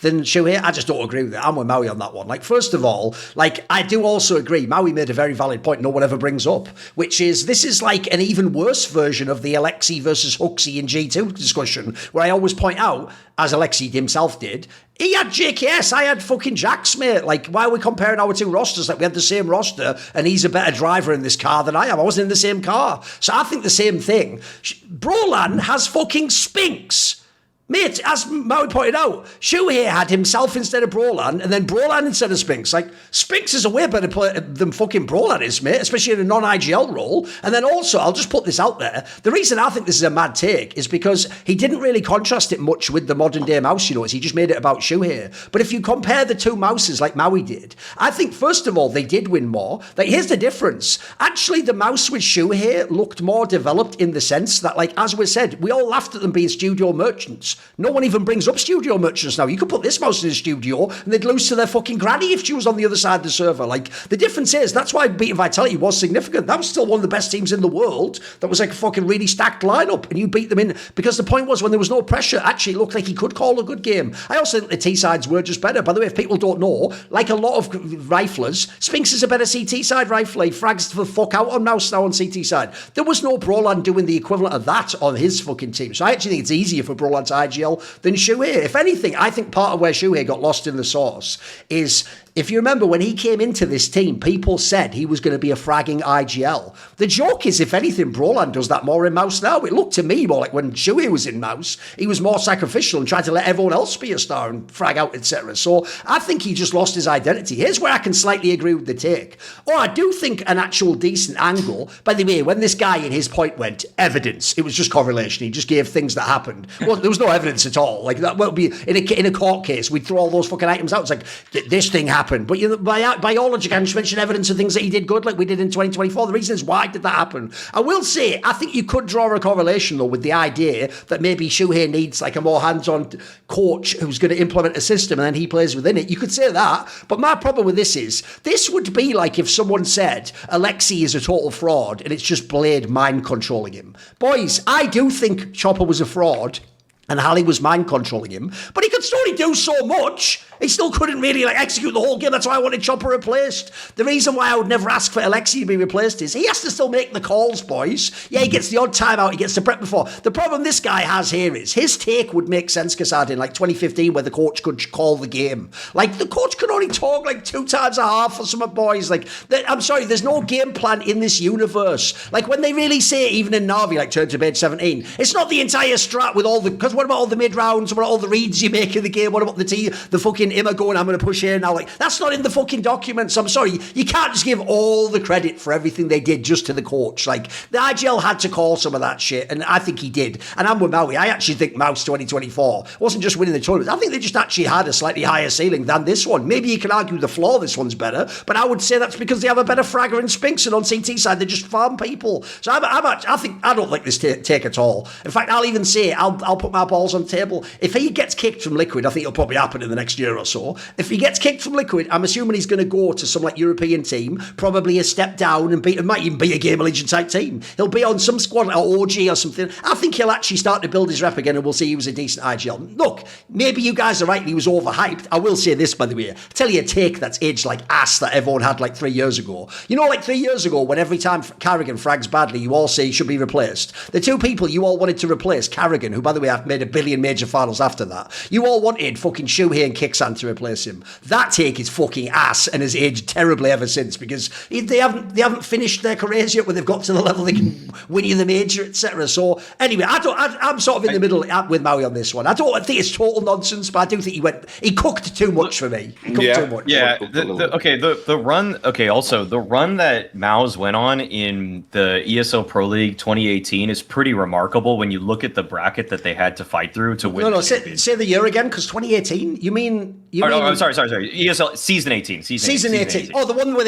than siuhy. I just don't agree with it. I'm with Maui on that one. Like, first of all, like, I do also agree. Maui made a very valid point no one ever brings up, which is, this is like an even worse version of the Alexi versus Huxley in G2 discussion, where I always point out, as Alexi himself did, he had JKS, I had fucking Jax, mate. Like, why are we comparing our two rosters? Like, we had the same roster, and he's a better driver in this car than I am. I wasn't in the same car. So I think the same thing. Brolan has fucking Spinks. Mate, as Maui pointed out, siuhy had himself instead of Brolan, and then Brolan instead of Spinks. Like, Spinks is a way better player than fucking Brolan is, mate, especially in a non-IGL role. And then also, I'll just put this out there, the reason I think this is a mad take is because he didn't really contrast it much with the modern-day mouse, you know, he just made it about siuhy. But if you compare the two mouses like Maui did, I think, first of all, they did win more. Like, here's the difference. Actually, the mouse with siuhy looked more developed in the sense that, like, as we said, we all laughed at them being studio merchants. No one even brings up studio merchants now. You could put this mouse in a studio and they'd lose to their fucking granny if she was on the other side of the server. Like, the difference is, that's why beating Vitality was significant. That was still one of the best teams in the world. That was like a fucking really stacked lineup, and you beat them in, because the point was, when there was no pressure, actually it looked like he could call a good game. I also think the T-sides were just better. By the way, if people don't know, like a lot of riflers, Spinks is a better CT side rifler. He frags the fuck out on mouse now on CT side. There was no Brolan doing the equivalent of that on his fucking team. So I actually think it's easier for Brolan to IGL than siuhy. If anything, I think part of where siuhy got lost in the sauce is, if you remember, when he came into this team, people said he was going to be a fragging IGL. The joke is, if anything, Brolan does that more in mouse now. It looked to me more like when siuhy was in mouse, he was more sacrificial and tried to let everyone else be a star and frag out, etc. So I think he just lost his identity. Here's where I can slightly agree with the take. Or I do think an actual decent angle, by the way, when this guy in his point went, evidence, it was just correlation. He just gave things that happened. Well, there was no evidence at all. Like, that would be, in a court case, we'd throw all those fucking items out. It's like, this thing happened. But by all logic, I just mentioned evidence of things that he did good, like we did in 2024. The reason is, why did that happen? I will say, I think you could draw a correlation, though, with the idea that maybe siuhy needs like a more hands-on coach who's going to implement a system and then he plays within it. You could say that. But my problem with this is, this would be like if someone said Alexi is a total fraud and it's just Blade mind controlling him. Boys, I do think Chopper was a fraud and Halley was mind controlling him, but he could only do so much. He still couldn't really like execute the whole game. That's why I wanted Chopper replaced. The reason why I would never ask for Alexi to be replaced is he has to still make the calls, boys. Yeah, he gets the odd timeout, he gets the prep before. The problem this guy has here is, his take would make sense, Kassad, in like 2015, where the coach could call the game. Like, the coach could only talk like 2 times a half for some of boys. Like, I'm sorry, there's no game plan in this universe. Like, when they really say, even in Na'Vi, like turn to page 17, it's not the entire strat with all the, because what about all the mid rounds? What about all the reads you make in the game? What about the fucking Imma going, I'm going to push here now? Like, that's not in the fucking documents. I'm sorry, you can't just give all the credit for everything they did just to the coach. Like, the IGL had to call some of that shit, and I think he did. And I'm with Maui. I actually think Mouse 2024 wasn't just winning the tournament. I think they just actually had a slightly higher ceiling than this one. Maybe you can argue the floor, this one's better, but I would say that's because they have a better fragger in Spinks, and on CT side they just farm people. So I don't like this take at all. In fact, I'll even say, I'll put my balls on the table. If he gets kicked from Liquid, I think it'll probably happen in the next year or so. If he gets kicked from Liquid, I'm assuming he's going to go to some like European team, probably a step down, and might even be a Game of Legion type team. He'll be on some squad like OG or something. I think he'll actually start to build his rep again, and we'll see he was a decent IGL. Look, maybe you guys are right, he was overhyped. I will say this, by the way. I'll tell you a take that's aged like ass that everyone had like 3 years ago. You know, like 3 years ago, when every time Carrigan frags badly, you all say he should be replaced. The two people you all wanted to replace, Carrigan, who, by the way, made a billion major finals after that. You all wanted fucking siuhy and KYOUSUKE to replace him. That take is fucking ass and has aged terribly ever since because they haven't finished their careers yet where they've got to the level they can win you the major, etc. So anyway, I'm sort of in the middle with Maui on this one. I don't think it's total nonsense, but I do think he cooked too much for me. He cooked too much. Yeah. The run. Okay. Also, the run that Maus went on in the ESL Pro League 2018 is pretty remarkable when you look at the bracket that they had to fight through to win. No, say the year again, because 2018. You mean? I'm sorry. ESL season 18. Season 18. Oh, the one where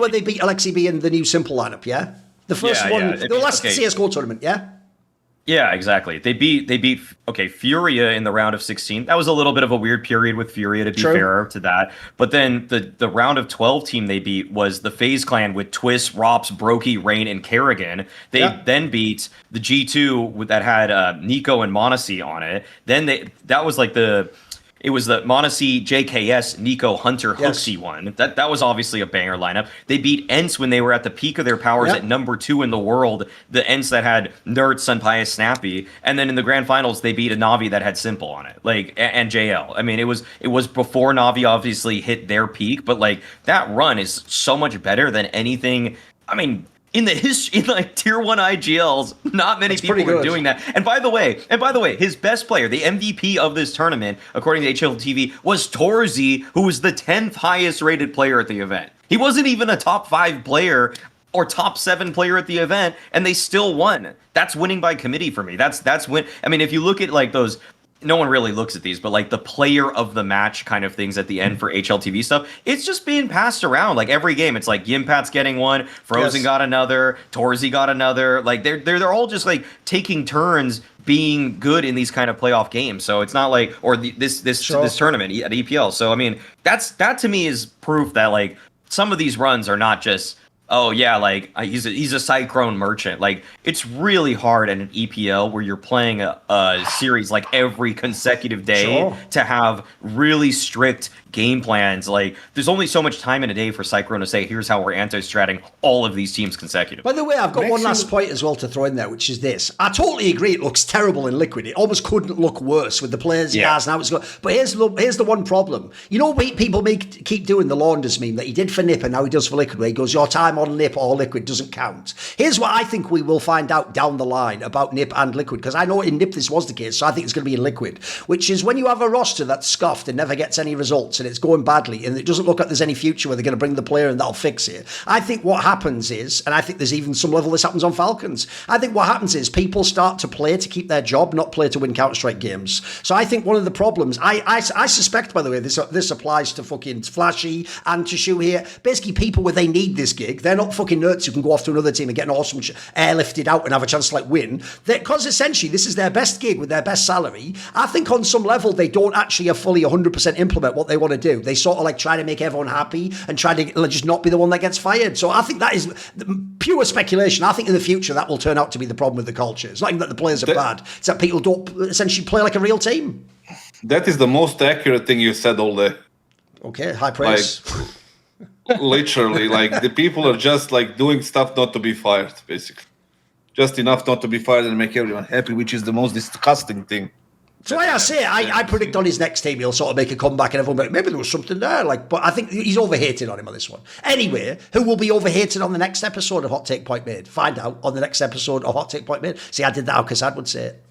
they beat Alexi B in the new simple lineup. Yeah, the first one, the last CS:GO tournament. Yeah. Yeah, exactly. They beat Furia in the round of 16. That was a little bit of a weird period with Furia, to be fair to that. But then the round of 12 team they beat was the FaZe clan with Twist, Rops, Brokey, Rain, and Kerrigan. They then beat the G2 that had Nico and Monacy on it. Then that was like it was the Monacy, JKS, Nico, Hunter, Hooksy one. That was obviously a banger lineup. They beat ENCE when they were at the peak of their powers at number 2 in the world. The ENCE that had Nerd, Sunpius, Snappy. And then in the grand finals, they beat a Navi that had Simple on it, and JL. I mean, it was before Navi obviously hit their peak, but that run is so much better than anything. I mean, in the history, in tier 1 IGLs, not many people are doing that. And by the way, his best player, the MVP of this tournament, according to HLTV, was Torzy, who was the 10th highest rated player at the event. He wasn't even a top 5 player or top 7 player at the event, and they still won. That's winning by committee for me. That's win. I mean, if you look at those. No one really looks at these, but the player of the match kind of things at the end for HLTV stuff, it's just being passed around. Every game, it's Yimpat's getting one, Frozen got another, Torzy got another. They're all just taking turns being good in these kind of playoff games. So it's not this tournament at EPL. So I mean, that to me is proof that some of these runs are not just, oh yeah, he's a Cyclone merchant. It's really hard at an EPL where you're playing a series every consecutive day to have really strict game plans. There's only so much time in a day for Cyclone to say, here's how we're anti-stratting all of these teams consecutively. By the way, I've got one last point as well to throw in there, which is this. I totally agree it looks terrible in Liquid. It almost couldn't look worse with the players he has now. But here's the one problem. People keep doing the Launders meme that he did for Nip and now he does for Liquid, where he goes, your time on Nip or Liquid doesn't count. Here's what I think we will find out down the line about Nip and Liquid, because I know in Nip this was the case, so I think it's going to be in Liquid, which is when you have a roster that's scuffed and never gets any results and it's going badly and it doesn't look like there's any future where they're going to bring the player and that'll fix it. I think what happens is, and I think there's even some level this happens on Falcons, I think what happens is people start to play to keep their job, not play to win Counter-Strike games. So I think one of the problems, I suspect, by the way, this applies to fucking Flashy and to siuhy. Basically, people where they need this gig, they're not fucking nerds who can go off to another team and get an awesome airlifted out and have a chance to win. Because essentially this is their best gig with their best salary. I think on some level they don't actually fully 100% implement what they want to do. They sort of try to make everyone happy and try to just not be the one that gets fired. So I think that is pure speculation. I think in the future that will turn out to be the problem with the culture. It's not even that the players are bad. It's that people don't essentially play like a real team. That is the most accurate thing you said all day. Okay, high praise. Literally, the people are just doing stuff not to be fired, basically. Just enough not to be fired and make everyone happy, which is the most disgusting thing. So why I say I predict on his next team he'll sort of make a comeback and everyone will be like, maybe there was something there. But I think he's overhated on him on this one. Anyway, who will be overhated on the next episode of Hot Take Point Made? Find out on the next episode of Hot Take Point Made. See, I did that how Kassad would say it.